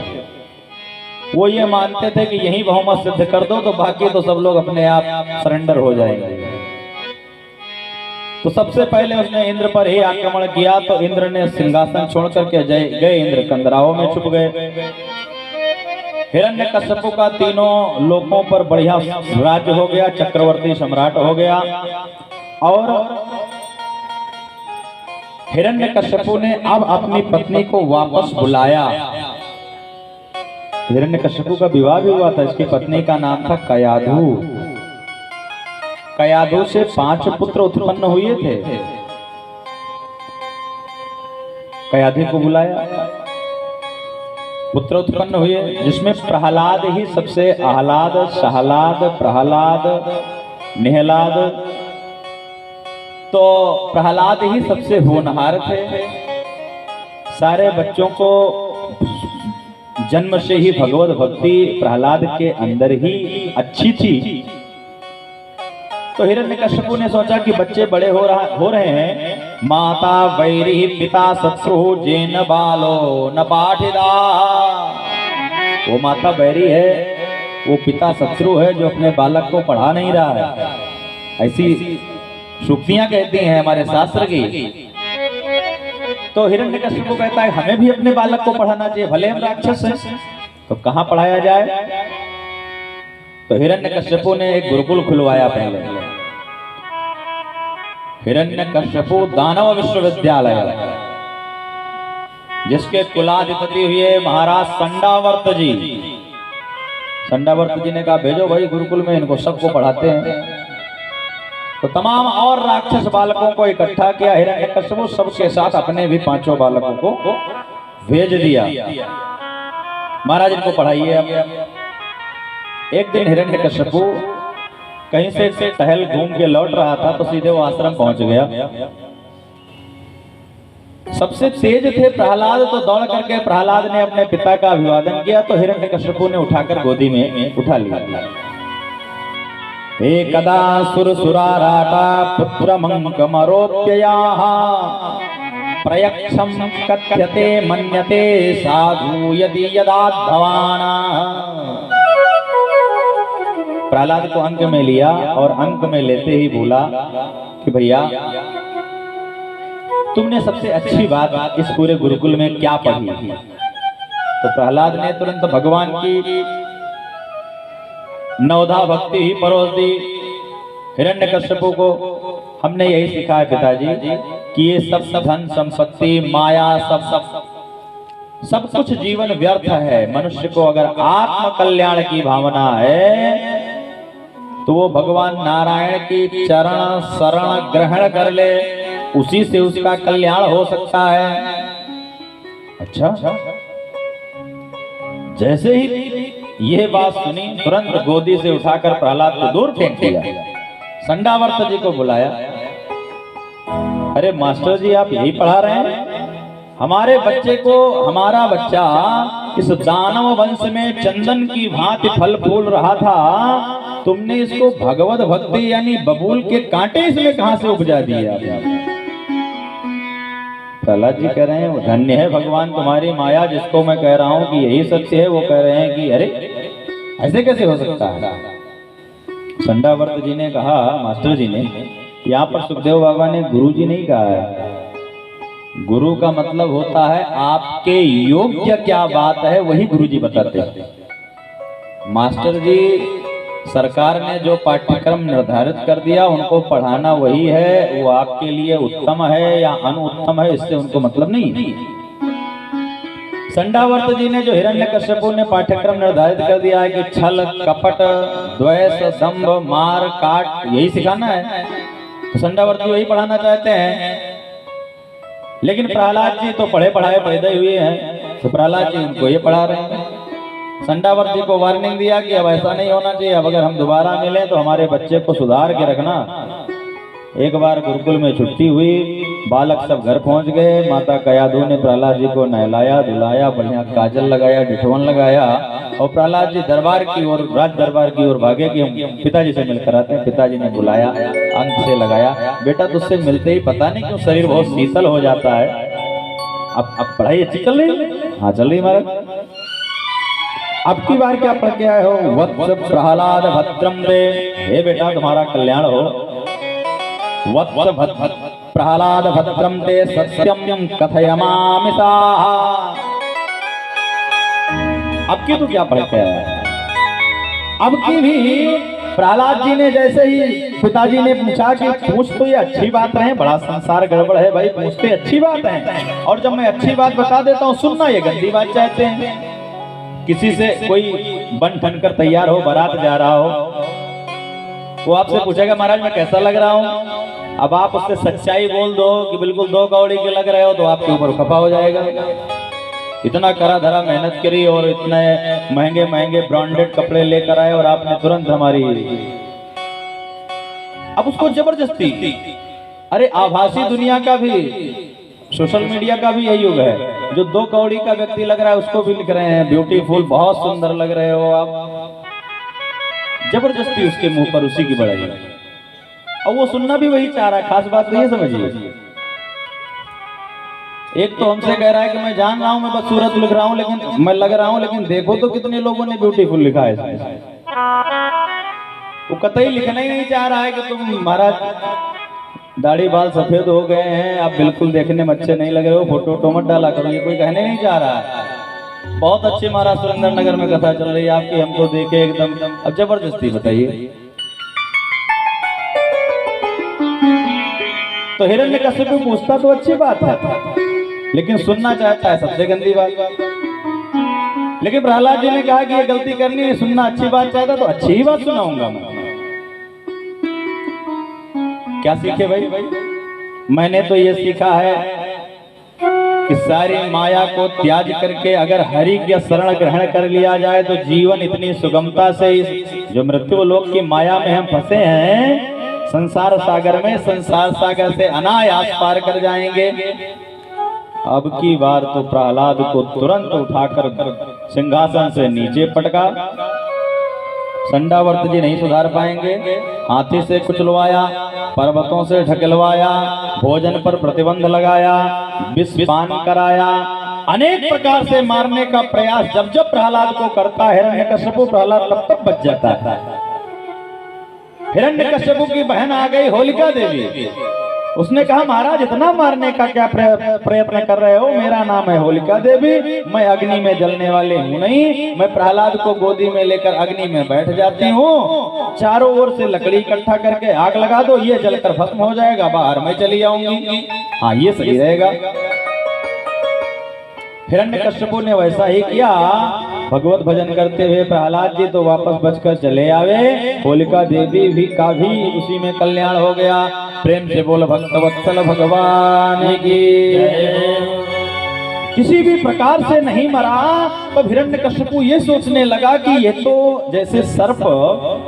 वो ये मानते थे कि यही बहुमत सिद्ध कर दो तो बाकी तो सब लोग अपने आप सरेंडर हो जाएंगे। तो सबसे पहले उसने इंद्र पर ही आक्रमण किया, तो इंद्र ने सिंहासन छोड़ करके गए, इंद्र कंदराओं में छुप गए। हिरण्यकश्यप का तीनों लोकों पर बढ़िया राज्य हो गया, चक्रवर्ती सम्राट हो गया। और हिरण्यकश्यप ने अब अपनी पत्नी को वापस बुलाया। हिरण्यकश्यप का विवाह भी हुआ था, इसकी पत्नी का नाम था कयाधु। कयाधु से 5 पुत्र उत्पन्न हुए थे। कयाधु को बुलाया, पुत्र उत्पन्न हुए, जिसमें प्रहलाद ही सबसे आह्लाद, सहलाद, प्रहलाद, निहलाद। तो प्रहलाद ही सबसे होनहार थे। सारे बच्चों को जन्म से ही भगवत भक्ति प्रहलाद के अंदर ही अच्छी थी। तो हिरण्यकश्यप ने सोचा कि बच्चे बड़े हो रहे हैं, माता वैरी पिता शत्रु जेन बालो न पाठिदा। वो माता वैरी है, वो पिता शत्रु है जो अपने बालक को पढ़ा नहीं रहा है। ऐसी सूक्तियां कहती हैं हमारे शास्त्र की। तो हिरण्यकश्यप कहता है हमें भी अपने बालक को पढ़ाना चाहिए, भले हम राक्षस हैं, तो कहां पढ़ाया जाए। तो हिरण्यकश्यप ने एक गुरुकुल खुलवाया पहले, हिरण्यकश्यप दानव विश्वविद्यालय, जिसके कुलाधिपति हुए महाराज संडावर्त जी। संडावर्त जी ने कहा भेजो भाई गुरुकुल में, इनको सबको पढ़ाते हैं। तो तमाम और राक्षस बालकों को इकट्ठा किया हिरण्यकश्यप, सबके साथ अपने भी 5 बालकों को भेज दिया, महाराज इनको पढ़ाइए। अब एक दिन हिरण्यकश्यप कहीं से टहल घूम के लौट रहा था, तो सीधे वो आश्रम पहुंच गया। सबसे तेज थे प्रहलाद, तो दौड़ करके प्रहलाद ने अपने पिता का अभिवादन किया, तो हिरण्यकश्यप ने उठाकर गोदी में उठा लिया। एकदा सुरसुराराटा पुत्रमंकमरोप्ययाः प्रयक्षं कथ्यते मन्यते साधु यदि यदाद्भवान्। प्रहलाद को अंक में लिया और अंक में लेते ही बोला कि भैया तुमने सबसे अच्छी बात इस पूरे गुरुकुल में क्या पढ़ी। तो प्रहलाद ने तुरंत भगवान की 9धा भक्ति ही परोस दी। हिरण्यकश्यप को हमने यही सिखाया पिताजी कि ये सब धन संपत्ति माया सब कुछ जीवन व्यर्थ है। मनुष्य को अगर आत्म कल्याण की भावना है तो वो भगवान नारायण की चरण शरण ग्रहण कर ले, उसी से उसका कल्याण हो सकता है। अच्छा, जैसे ही ये बात सुनी तुरंत गोदी से उठाकर प्रहलाद को दूर फेंक दिया। संडावर्त जी को बुलाया, अरे मास्टर जी आप यही पढ़ा रहे हैं? हमारे बच्चे को, हमारा बच्चा इस दानव वंश में चंदन की भांति फल फूल रहा था, तुमने इसको भगवत भक्ति यानी बबूल के कांटे इसमें कहां से उपजा दिए? प्रहलाद जी कह रहे हैं धन्य है भगवान तुम्हारी माया, जिसको मैं कह रहा हूं कि यही सत्य है, वो कह रहे हैं कि अरे ऐसे कैसे हो सकता है? संडावर्त जी ने कहा, मास्टर जी ने, यहाँ पर सुखदेव बाबा ने गुरु जी नहीं कहा है। गुरु का मतलब होता है आपके योग्य क्या बात है वही गुरु जी बताते हैं। मास्टर जी सरकार ने जो पाठ्यक्रम निर्धारित कर दिया उनको पढ़ाना वही है, वो आपके लिए उत्तम है या अनुत्तम है इससे उनको मतलब नहीं। संडावर्त जी ने जो हिरण्यकश्यपु ने पाठ्यक्रम निर्धारित कर दिया है कि छल कपट द्वेष दंभ मार काट यही सिखाना है, तो संडावर्त जी वही पढ़ाना चाहते हैं। लेकिन प्रहलाद जी तो पढ़े पढ़ाए पैदा हुए हैं, तो प्रहलाद जी उनको ये पढ़ा रहे हैं। संडावर्त जी को वार्निंग दिया कि अब ऐसा नहीं होना चाहिए, अब अगर हम दोबारा मिलें तो हमारे बच्चे को सुधार के रखना। एक बार गुरुकुल में छुट्टी हुई, बालक सब घर पहुंच गए, माता कयाधु ने प्रहलाद जी को नहलाया धुलाया, बढ़िया काजल लगाया, डिठवन लगाया, और प्रहलाद जी दरबार की ओर, राज दरबार की ओर भागे कि हम पिताजी से मिलकर आते हैं। पिताजी ने बुलाया, अंक से लगाया, बेटा तुझसे मिलते ही पता नहीं क्यों शरीर बहुत शीतल हो जाता है। अब पढ़ाई अच्छी चल रही है? हाँ चल रही महाराज। अब की बार क्या पढ़ के आए हो? वत्स प्रहलाद भद्रम दे, हे बेटा तुम्हारा कल्याण हो। वत्स प्रहलाद भद्रम ते सत्यम कथयमामि साहा। अब की तो क्या पढ़ के आया? अब की भी प्रहलाद जी ने जैसे ही पिताजी ने पूछा कि पूछ तो ये अच्छी बात है, बड़ा संसार गड़बड़ है भाई, पूछते अच्छी बात है, और जब मैं अच्छी बात बता देता हूँ सुनना ये गंदी बात चाहते हैं। किसी से कोई बन ठन कर तैयार हो, बारात जा रहा हो, वो आपसे पूछेगा महाराज मैं कैसा लग रहा हूँ, अब आप उससे सच्चाई बोल दो कि बिल्कुल 2 कौड़ी के लग रहे हो, तो आपके ऊपर खफा हो जाएगा। इतना करा धरा मेहनत करी और इतने महंगे महंगे ब्रांडेड कपड़े लेकर आए और आपने तुरंत हमारी, अब उसको जबरदस्ती। अरे आभासी दुनिया का भी, सोशल मीडिया का भी यही युग है। जो 2 कौड़ी का व्यक्ति लग रहा है उसको भी लिख रहे हैं ब्यूटीफुल, बहुत सुंदर लग रहे हो आप, जबरदस्ती उसके मुंह पर उसी की बढ़ाई, और वो सुनना भी वही चाह रहा है। खास बात नहीं समझिए, एक तो हमसे कह रहा है कि मैं जान रहा हूं, मैं बस सूरत लिख रहा हूं, लेकिन मैं लग रहा हूं, लेकिन देखो तो कितने लोगों ने ब्यूटीफुल लिखा है इसमें। वो कतई लिखना ही नहीं चाह रहा है कि तुम महाराज दाढ़ी बाल सफेद हो गए हैं, आप बिल्कुल देखने में अच्छे नहीं लग रहे हो, फोटो वोटो मत डाला करो, ये कोई कहने नहीं चाह रहा है। बहुत अच्छी महाराज सुरेंद्र नगर में कथा चल रही है आपकी, हमको देखे एकदम, अब जबरदस्ती बताइए। तो हिरण्यकश्यप पूछता तो अच्छी बात है, लेकिन सुनना चाहता है सबसे गंदी बात। लेकिन प्रहलाद जी ने कहा कि ये गलती करनी है, सुनना अच्छी बात चाहता तो अच्छी ही बात सुनाऊंगा मैं। क्या सीखे भाई? मैंने तो ये सीखा है कि सारी माया को त्याग करके अगर हरि की शरण ग्रहण कर लिया जाए तो जीवन इतनी सुगमता से, इस जो मृत्यु लोक की माया में हम फंसे हैं, संसार सागर में, संसार सागर से अनायास पार कर जाएंगे। अब की बार तो प्रहलाद को तुरंत उठाकर सिंहासन से नीचे पटका। संडावर्त जी नहीं सुधार पाएंगे, हाथी से कुचलवाया, पर्वतों से ढकेलवाया, भोजन पर प्रतिबंध लगाया, विष पान कराया, अनेक प्रकार से मारने का प्रयास जब जब प्रहलाद को करता है हिरण्यकश्यपु, प्रहलाद तब तक बच जाता है। हिरण्यकश्यपु की बहन आ गई होलिका देवी, उसने कहा महाराज इतना मारने का क्या प्रयत्न कर रहे हो, मेरा नाम है होलिका देवी, मैं अग्नि में जलने वाले हूँ नहीं, मैं प्रहलाद को गोदी में लेकर अग्नि में बैठ जाती हूँ, चारों ओर से लकड़ी इकट्ठा करके आग लगा दो, ये जलकर भस्म हो जाएगा, बाहर मैं चली जाऊंगी। हाँ ये सही रहेगा। हिरण्यकश्यपु ने वैसा ही किया। भगवत भजन करते हुए प्रहलाद जी तो वापस बचकर चले आवे, होलिका देवी भी का भी उसी में कल्याण हो गया। प्रेम से बोल भक्त वत्सल भगवान की। किसी भी प्रकार से नहीं मरा। तो हिरण्यकशिपु ये सोचने लगा कि ये तो जैसे सर्प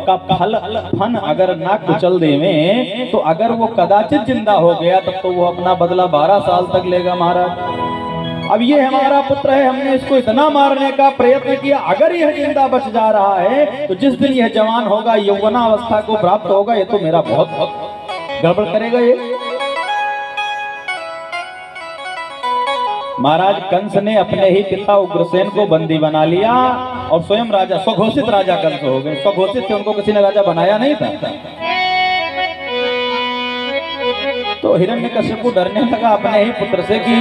का फन अगर ना कुचल देवे, तो अगर वो कदाचित जिंदा हो गया तब तो वो अपना बदला 12 साल तक लेगा महाराज। अब ये हमारा पुत्र है, हमने इसको इतना मारने का प्रयत्न किया, अगर यह जिंदा बच जा रहा है तो जिस दिन यह जवान होगा, यौवनावस्था को प्राप्त होगा, ये तो मेरा बहुत गड़बड़ करेगा ये। महाराज कंस ने अपने ही पिता उग्रसेन को बंदी बना लिया और स्वयं राजा, स्वघोषित राजा कंस हो गए। स्वघोषित थे, उनको किसी ने राजा बनाया नहीं था। तो हिरण्यकशिपु डरने लगा अपने ही पुत्र से कि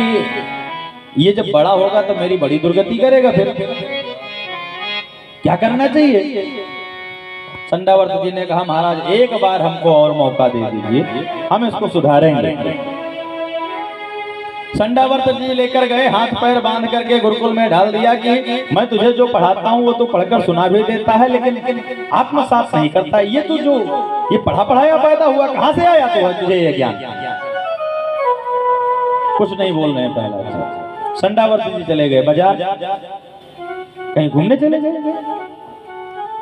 ये जब बड़ा होगा तो मेरी बड़ी दुर्गति करेगा, फिर क्या करना चाहिए। संडावर्त जी ने कहा महाराज एक बार हमको और मौका दे दीजिए, हम इसको सुधारेंगे। संडावर्त जी लेकर गए, हाथ पैर बांध करके गुरुकुल में डाल दिया कि मैं तुझे जो पढ़ाता हूँ वो तो पढ़कर सुना भी देता है, लेकिन आत्मसात नहीं करता। ये तो जो ये पढ़ा पढ़ाया पैदा हुआ, कहाँ से आया तो तुझे ये ज्ञान? कुछ नहीं बोल रहे हैं। पहला संडावर्त जी चले गए बाजार, कहीं घूमने चले गए।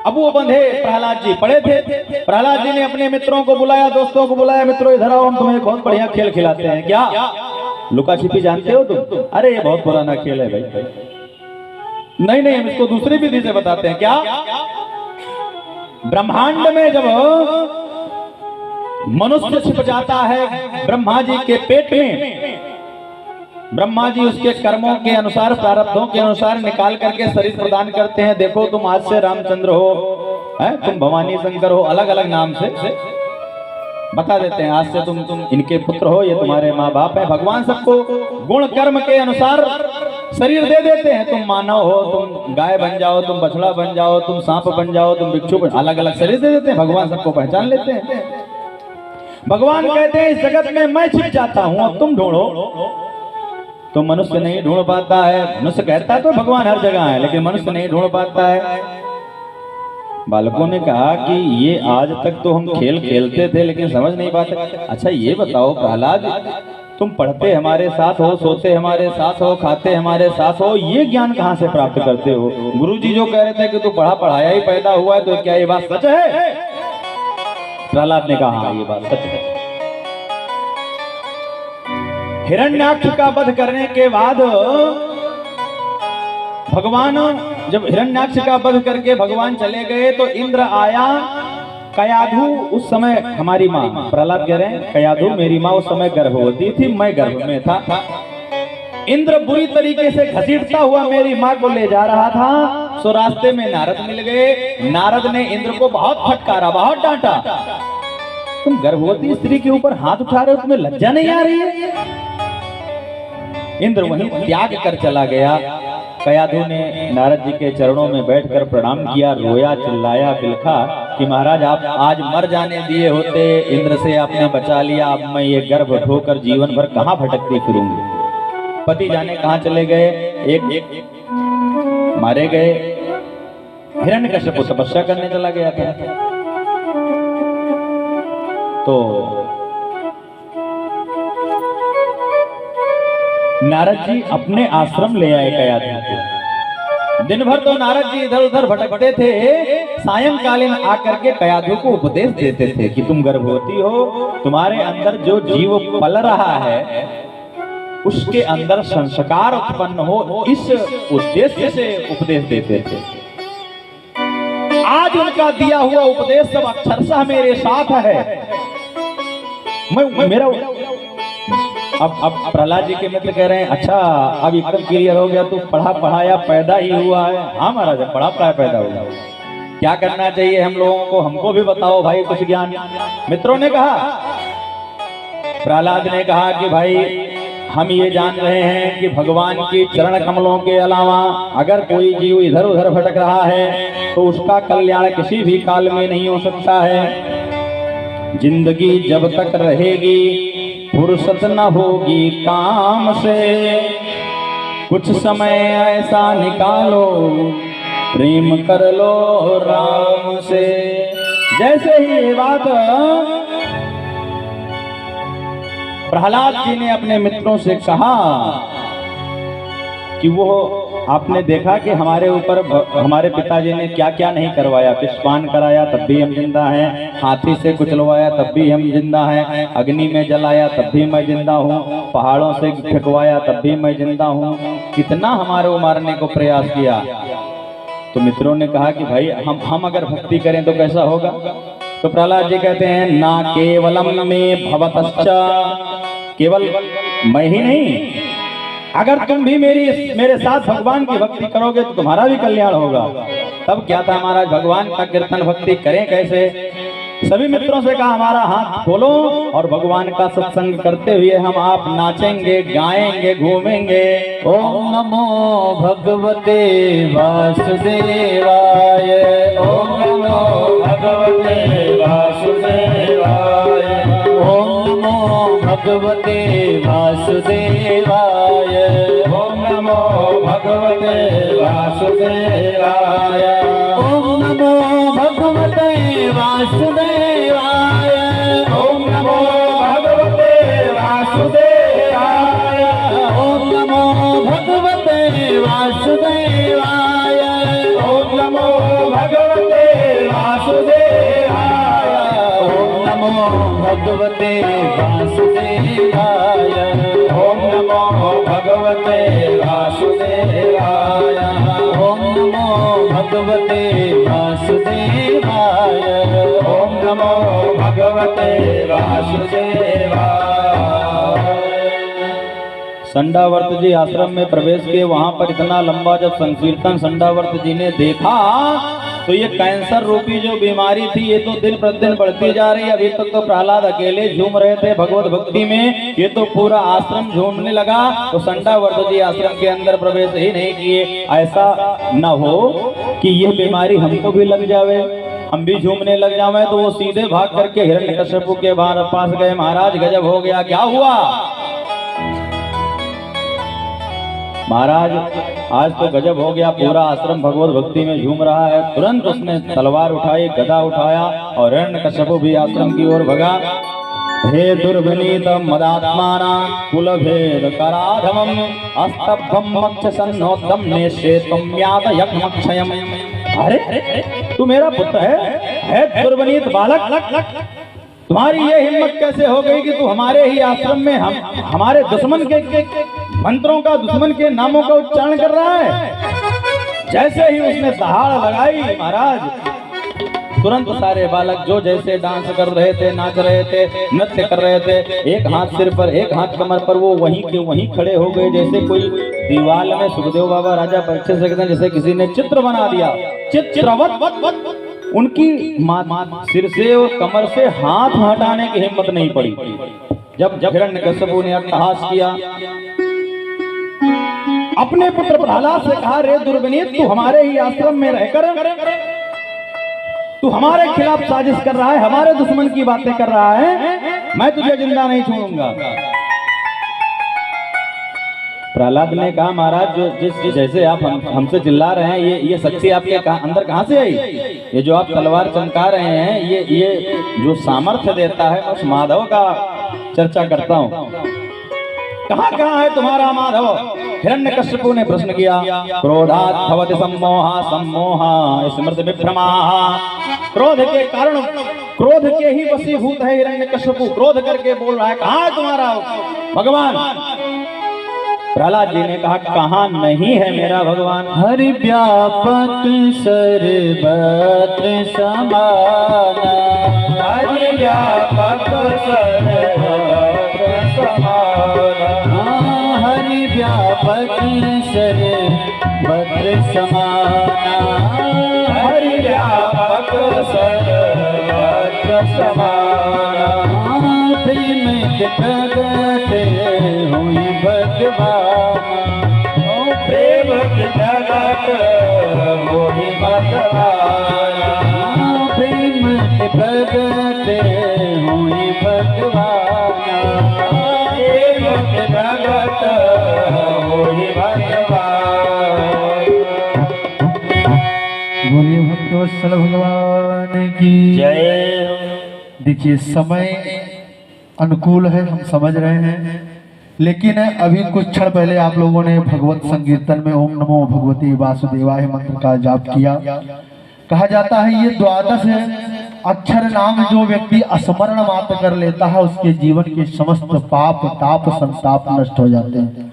अब वो बंधे प्रहलाद जी पड़े थे। प्रहलाद जी ने अपने मित्रों को बुलाया, दोस्तों को बुलाया, मित्रों इधर आओ, हम तुम्हें बहुत बढ़िया खेल खिलाते हैं। क्या? लुका छिपी जानते हो तुम? अरे ये बहुत पुराना खेल है भाई। नहीं नहीं, हम इसको दूसरी विधि से बताते हैं। क्या? ब्रह्मांड में जब मनुष्य छिप जाता है ब्रह्मा जी के पेट में, ब्रह्मा जी उसके कर्मों के अनुसार, प्रारब्धों के अनुसार निकाल करके शरीर प्रदान करते हैं। देखो तुम आज से रामचंद्र हो, है तुम भवानी शंकर हो, अलग अलग नाम से बता देते हैं। आज से तुम इनके पुत्र हो, ये तुम्हारे माँ बाप है। भगवान सबको गुण कर्म के अनुसार शरीर दे देते हैं। तुम मानव हो, तुम गाय बन जाओ, तुम बछड़ा बन जाओ, तुम सांप बन जाओ, तुम भिक्षु बन, अलग अलग शरीर दे देते हैं। भगवान सबको पहचान लेते हैं। भगवान कहते हैं इस जगत में मैं छिप जाता हूँ, अब तुम ढूंढो। तो मनुष्य नहीं ढूंढ पाता है। मनुष्य कहता है तो भगवान हर जगह है, लेकिन मनुष्य नहीं ढूंढ पाता है। बालकों ने कहा कि ये आज तक तो हम खेल खेलते थे लेकिन समझ नहीं पाते। अच्छा ये बताओ प्रहलाद, तुम पढ़ते हमारे साथ हो, सोते हमारे साथ हो, खाते हमारे साथ हो, ये ज्ञान कहाँ से प्राप्त करते हो? गुरुजी जो कह रहे थे कि तू पढ़ा पढ़ाया ही पैदा हुआ है, तो क्या ये बात सच है? प्रहलाद ने कहा हाँ ये बात सच है। हिरण्याक्ष का वध करने के बाद भगवान, जब हिरण्याक्ष का वध करके भगवान चले गए तो इंद्र आया। कयाधु उस समय हमारी माँ, प्रहलाद कह रहे हैं कयाधु मेरी माँ उस समय गर्भवती थी, मैं गर्भ में था। इंद्र बुरी तरीके से घसीटता हुआ मेरी माँ को ले जा रहा था। सो रास्ते में नारद मिल गए। नारद ने इंद्र को बहुत फटकारा, बहुत डांटा। तुम गर्भवती स्त्री के ऊपर हाथ उठा रहे हो, तुम्हें लज्जा नहीं आ रही है? इंद्र वहीं त्याग कर चला गया। कयाधु ने नारद जी के चरणों में बैठकर प्रणाम किया, रोया, चिल्लाया, बिलखा कि महाराज आप आज मर जाने दिए होते, इंद्र से आपने बचा लिया, अब मैं ये गर्भ ढोकर जीवन भर कहाँ भटकती फिरूंगी। पति जाने कहाँ चले गए, एक मारे गए। हिरण्यकशिपु तपस्या करने चला गया था। तो नारद जी अपने आश्रम ले आए कयाधु को। दिन भर तो नारद जी इधर उधर भटकते थे, सायंकालीन आकर के कयाधु को उपदेश देते थे कि तुम गर्भवती हो, तुम्हारे अंदर जो जीव पल रहा है उसके अंदर संस्कार उत्पन्न हो, इस उद्देश्य से उपदेश देते थे। आज उनका दिया हुआ उपदेश सब अक्षरशः मेरे साथ है। मेरा अब प्रहलाद जी के मित्र कह रहे हैं अच्छा अब एकदम क्लियर हो गया, तू पढ़ा पढ़ाया पैदा ही हुआ है। हाँ महाराज पढ़ा पढ़ाया पैदा हुआ। क्या करना चाहिए हम लोगों को, हमको भी बताओ भाई कुछ ज्ञान। मित्रों ने कहा, प्रहलाद ने कहा कि भाई हम ये जान रहे हैं कि भगवान की चरण कमलों के अलावा अगर कोई जीव इधर उधर भटक रहा है तो उसका कल्याण किसी भी काल में नहीं हो सकता है। जिंदगी जब तक रहेगी फुर्सत न होगी काम से, कुछ समय ऐसा निकालो प्रेम कर लो राम से। जैसे ही ये बात प्रहलाद जी ने अपने मित्रों से कहा, कि वो आपने देखा कि हमारे ऊपर हमारे पिताजी ने क्या क्या नहीं करवाया, पिष्पान कराया तब भी हम जिंदा हैं, हाथी से कुचलवाया तब भी हम जिंदा हैं, अग्नि में जलाया तब भी मैं जिंदा हूँ, पहाड़ों से फेंकवाया तब भी मैं जिंदा हूँ, कितना हमारे को मारने को प्रयास किया। तो मित्रों ने कहा कि भाई हम अगर भक्ति करें तो कैसा होगा। तो प्रहलाद जी कहते हैं ना केवलम में भवतश्च, केवल मैं ही नहीं, अगर तुम भी मेरे साथ भगवान की भक्ति करोगे तो तुम्हारा भी कल्याण होगा। तब क्या था महाराज, भगवान का कीर्तन भक्ति करें कैसे। सभी मित्रों से कहा हमारा हाथ खोलो और भगवान का सत्संग करते हुए हम आप नाचेंगे, गाएंगे, घूमेंगे। ओम नमो भगवते वासुदेवाय, ओम नमो भगवते वासुदेवाय, ओम नमो भगवते वासुदेवाय, ओम नमो भगवते वासुदेवाय, ओम नमो भगवते वासुदेवाय, ओम नमो भगवते वासुदेवाय, ओम नमो भगवते वासुदेवाय, ओम नमो भगवते वासुदेवाय, ओम नमो भगवते वासुदेवाय, ओम नमो भगवते वासुदेवाय, ओम नमो भगवते वासुदेवाय, ओम नमो भगवते वासुदेवाय। संडावर्त जी आश्रम में प्रवेश किए, वहां पर इतना लंबा जब संकीर्तन संडावर्त जी ने देखा तो ये कैंसर रूपी जो बीमारी थी ये तो दिन प्रतिदिन बढ़ती जा रही है। अभी तक तो प्रहलाद अकेले झूम रहे थे भगवत भक्ति में, ये तो पूरा आश्रम झूमने लगा। तो संडावर्त जी आश्रम के अंदर प्रवेश ही नहीं किए। ऐसा न हो कि ये बीमारी हमको भी लग जावे, हम भी झूमने लग जावे। तो वो सीधे भाग करके हिरण्यकश्यप के पास गए। महाराज गजब हो गया, क्या हुआ महाराज, आज तो गजब हो गया, पूरा आश्रम भगवत भक्ति में झूम रहा है। तुरंत उसने तलवार उठाई, गदा उठाया और हिरण्यकश्यप भी आश्रम की ओर भगा। हे दुर्विनीत मदात्माना कुल भेद कराधमम अस्तभम मक्ष सन्नोदम नेशेतम याद यज्ञमक्षयम। अरे तू मेरा पुत्र है दुर्विनीत बालक, तुम्हारी ये हिम्मत कैसे हो गई कि तू हमारे ही आश्रम में हमारे दुश्मन के मंत्रों का, दुश्मन के नामों का उच्चारण कर रहा है। जैसे ही उसने दहाड़ लगाई महाराज, तुरंत सारे बालक जो जैसे डांस कर रहे थे, नाच रहे थे, नृत्य कर रहे थे, एक हाथ सिर पर एक हाथ कमर पर, वो वहीं के वहीं खड़े हो गए। जैसे कोई दीवार में सुखदेव बाबा राजा परीक्षित से कहते हैं जैसे किसी ने चित्र बना दिया, चित्रवत। उनकी सिर से और कमर से हाथ हटाने की हिम्मत नहीं पड़ी। जब हिरण्यकश्यप ने अट्टहास किया, अपने पुत्र प्रहलाद से कहा, रे दुर्विनीत, तू हमारे ही आश्रम में रहकर तू हमारे खिलाफ साजिश कर रहा है, हमारे दुश्मन की बातें कर रहा है, मैं तुझे जिंदा नहीं छोड़ूंगा। प्रहलाद ने कहा, महाराज जिस जैसे आप हमसे चिल्ला रहे हैं, ये शक्ति आपके अंदर कहां से आई? ये जो आप तलवार चमका रहे हैं, ये जो सामर्थ्य देता है, उस माधव का चर्चा करता हूं। कहां है तुम्हारा माधव? हिरण्यकश्यप ने प्रश्न किया। क्रोधात् भवति सम्मोहा सम्मोहा स्मृति विभ्रमाः। क्रोध के कारण, क्रोध के ही वशीभूत है हिरण्यकश्यप। क्रोध करके बोल रहा है, कहां है तुम्हारा भगवान? प्रहलाद जी ने कहा, कहां नहीं है मेरा भगवान? हरि व्यापक सर्वत्र समाना, हरि व्यापक सर्वत्र समाना, हरि व्यापक सर्वत्र समाना, हरि व्यापक सर्वत्र समाना, प्रेम जगत हुई भगवान, प्रेम जगत हुई भगवान, प्रेम जगत हुई भगवान, प्रेम जगत हुई भगवान। बोलिए भक्तवत्सल भगवान की जय। देखिए समय अनुकूल है, हम समझ रहे हैं, लेकिन अभी कुछ क्षण पहले आप लोगों ने भगवत संकीर्तन में ओम नमो भगवते वासुदेवाय मंत्र का जाप किया। कहा जाता है ये 12 अक्षर नाम जो व्यक्ति स्मरण मात्र कर लेता है उसके जीवन के समस्त पाप ताप संताप नष्ट हो जाते हैं।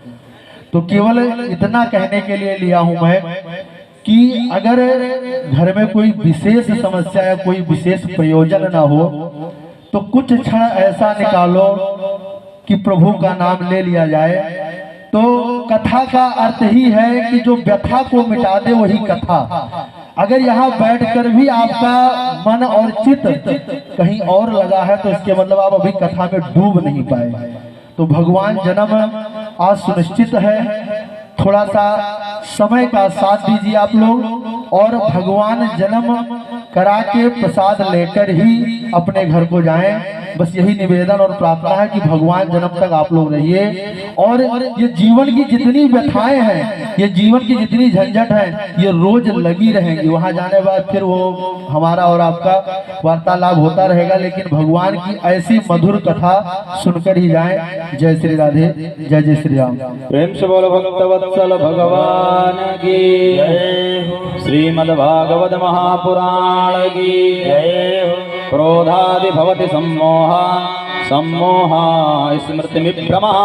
तो केवल इतना कहने के लिए लिया हूं मैं कि अगर घर में कोई विशेष समस्या या कोई विशेष प्रयोजन ना हो तो कुछ क्षण ऐसा निकालो कि प्रभु का नाम ले लिया जाए। तो कथा का अर्थ ही है कि जो व्यथा को मिटा दे वही कथा। अगर यहाँ बैठकर भी आपका मन और चित्त कहीं और लगा है तो इसके मतलब आप अभी कथा में डूब नहीं पाए। तो भगवान जन्म आज सुनिश्चित है, थोड़ा सा समय का साथ दीजिए आप लोग और भगवान जन्म करा के प्रसाद लेकर ही अपने घर को जाएं। बस यही निवेदन और प्रार्थना है कि भगवान जन्म तक आप लोग रहिए। और ये जीवन की जितनी व्यथाएं हैं, ये जीवन की जितनी झंझट है, ये रोज लगी रहेंगी। वहां जाने बाद फिर वो हमारा और आपका वार्तालाप होता रहेगा, लेकिन भगवान की ऐसी मधुर कथा सुनकर ही जाएं। जय श्री राधे, जय जय श्री राम। प्रेम से बोलो भक्तवत्सल भगवान की जय हो। श्रीमद्भागवत महापुराण की जय हो। क्रोधादि भवति सम्मोहा सम्मोहा स्मृतिमिभ्रमः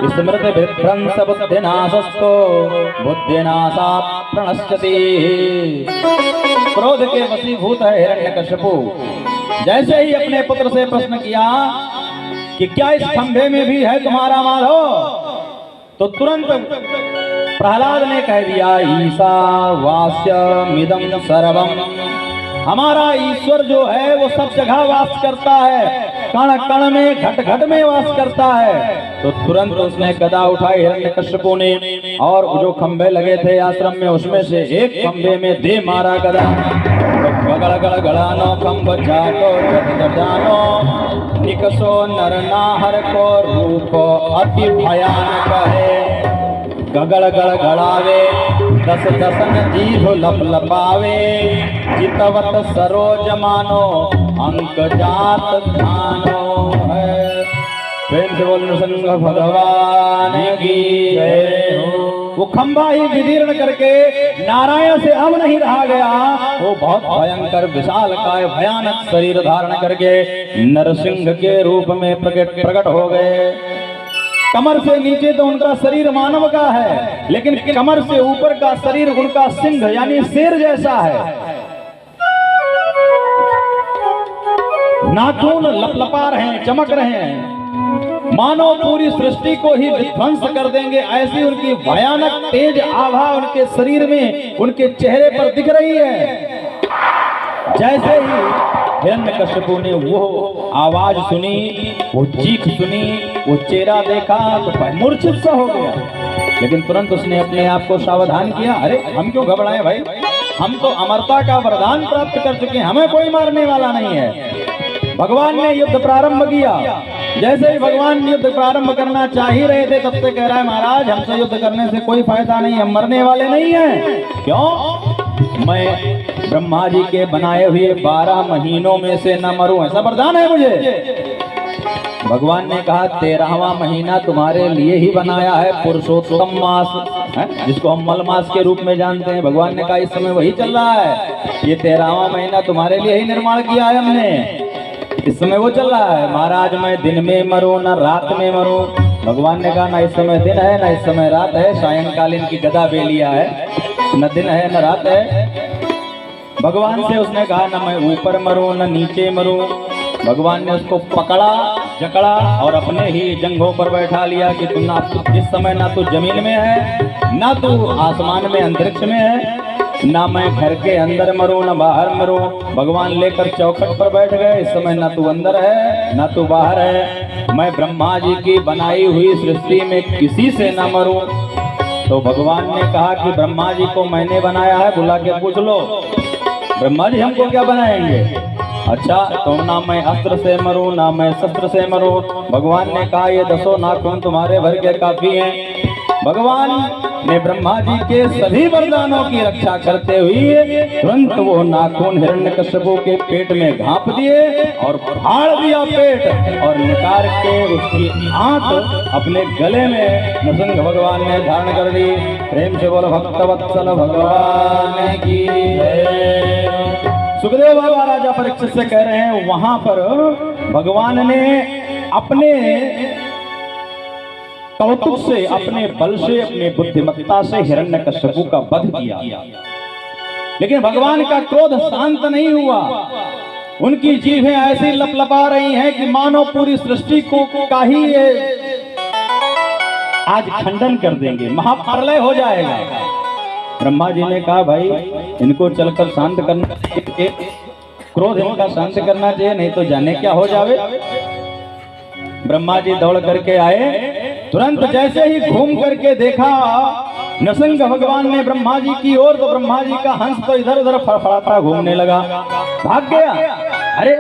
स्मृतिविभ्रंश बुद्धिनाशस्तो बुद्धिनाशात् प्रणश्यति। क्रोध के वशीभूत है हिरण्यकश्यपु। जैसे ही अपने पुत्र से प्रश्न किया कि क्या इस खंभे में भी है तुम्हारा माधव, तो तुरंत प्रहलाद ने कह दिया ईसा वास्यमिदं सर्वम। हमारा ईश्वर जो है वो सब जगह वास करता है, कण कण में घट घट में वास करता है। तो तुरंत उसने गदा उठाई हिरण्यकश्यपु ने और जो खंभे लगे थे आश्रम में उसमें से एक खंभे में दे मारा गदा। तो गड़ गड़ गड़ानो खंभ जातो जानो निकसो नर नाहर को रूप अति भयानक है। गगड़ गड़ गड़ावे दस दसन जीभ लप लपावे चितवत सरोज मानो अंक जात ध्यानो है। प्रेम से बोल नृसिंह भगवान की जय हो। वो खंभा ही विदीर्ण करके नारायण से अब नहीं रहा गया, वो बहुत भयंकर विशाल काय भयानक शरीर धारण करके नरसिंह के रूप में प्रकट हो गए। कमर से नीचे तो उनका शरीर मानव का है, लेकिन कमर से ऊपर का शरीर उनका सिंह यानी शेर जैसा है। नाखून लपलपा रहे हैं, चमक रहे हैं, मानो पूरी सृष्टि को ही विध्वंस कर देंगे। ऐसी उनकी भयानक तेज आभा उनके शरीर में, उनके चेहरे पर दिख रही है। जैसे ही हिरण्यकश्यपु ने वो आवाज सुनी, वो चीख सुनी, वो चेहरा देखा तो मूर्छित सा हो गया। लेकिन तुरंत उसने अपने आप को सावधान किया, अरे हम क्यों घबराएं भाई, हम तो अमरता का वरदान प्राप्त कर चुके हैं, हमें कोई मारने वाला नहीं है। भगवान ने युद्ध प्रारंभ किया। जैसे ही भगवान युद्ध प्रारंभ करना चाह ही रहे थे, तब से कह रहा है महाराज हमसे युद्ध करने से कोई फायदा नहीं, हम मरने वाले नहीं हैं। क्यों? मैं ब्रह्मा जी के बनाए हुए 12 महीनों में से न मरूं, ऐसा वरदान है मुझे। भगवान ने कहा 13वां महीना तुम्हारे लिए ही बनाया है, पुरुषोत्तम मास है, जिसको हम मल मास के रूप में जानते हैं। भगवान ने कहा इस समय वही चल रहा है, ये 13वां महीना तुम्हारे लिए ही निर्माण किया है हमने, इस समय वो चल रहा है। महाराज मैं दिन में मरूं न रात में मरूं। भगवान ने कहा ना इस समय दिन है ना इस समय रात है, सायंकालीन की गदा बेलिया है, न दिन है न रात है। भगवान से उसने कहा ना मैं ऊपर मरूं न नीचे मरूं। भगवान ने उसको पकड़ा जकड़ा और अपने ही जंघों पर बैठा लिया कि तुम ना इस समय ना तो जमीन में है ना तो आसमान में अंतरिक्ष में है, ना मैं घर के अंदर मरूं ना बाहर मरूं। भगवान लेकर चौखट पर बैठ गए, इस समय ना तू अंदर है ना तू बाहर है, मैं ब्रह्मा जी की बनाई हुई सृष्टि में किसी से ना मरूं। तो भगवान ने कहा कि ब्रह्मा जी को मैंने बनाया है, बुला के पूछ लो ब्रह्मा जी हमको क्या बनाएंगे। अच्छा तो ना मैं अस्त्र से मरूं ना मैं शस्त्र से मरूं। भगवान ने कहा ये 10 नाखून तुम्हारे भर के काफी हैं। भगवान ने ब्रह्मा जी के सभी वरदानों की रक्षा करते हुए तुरंत वो नाखून हिरण्यकश्यपु के पेट में घाप दिए और फाड़ दिया पेट और निकाल के उसकी आंत अपने गले में नृसिंह भगवान ने धारण कर ली। प्रेम से बोलो भक्तवत्सल भगवान की जय। सुखदेव बाबा राजा परीक्षित से कह रहे हैं वहां पर भगवान ने अपने कौतुक से, अपने बल से, अपने बुद्धिमत्ता से हिरण्यकश्यपु का वध किया, लेकिन भगवान का क्रोध शांत नहीं हुआ। उनकी जीभें ऐसी लपलपा रही हैं कि मानो पूरी सृष्टि को का ही ये आज खंडन कर देंगे, महाप्रलय हो जाएगा। ब्रह्मा जी ने कहा भाई इनको चलकर शांत करना चाहिए, क्रोध इनका शांत करना चाहिए, नहीं तो जाने क्या हो जावे। ब्रह्मा जी दौड़ करके आए, तुरंत जैसे ही घूम करके देखा नृसिंह भगवान ने ब्रह्मा जी की ओर, तो ब्रह्मा जी का हंस तो इधर उधर फड़फड़ाता घूमने लगा, भाग गया। अरे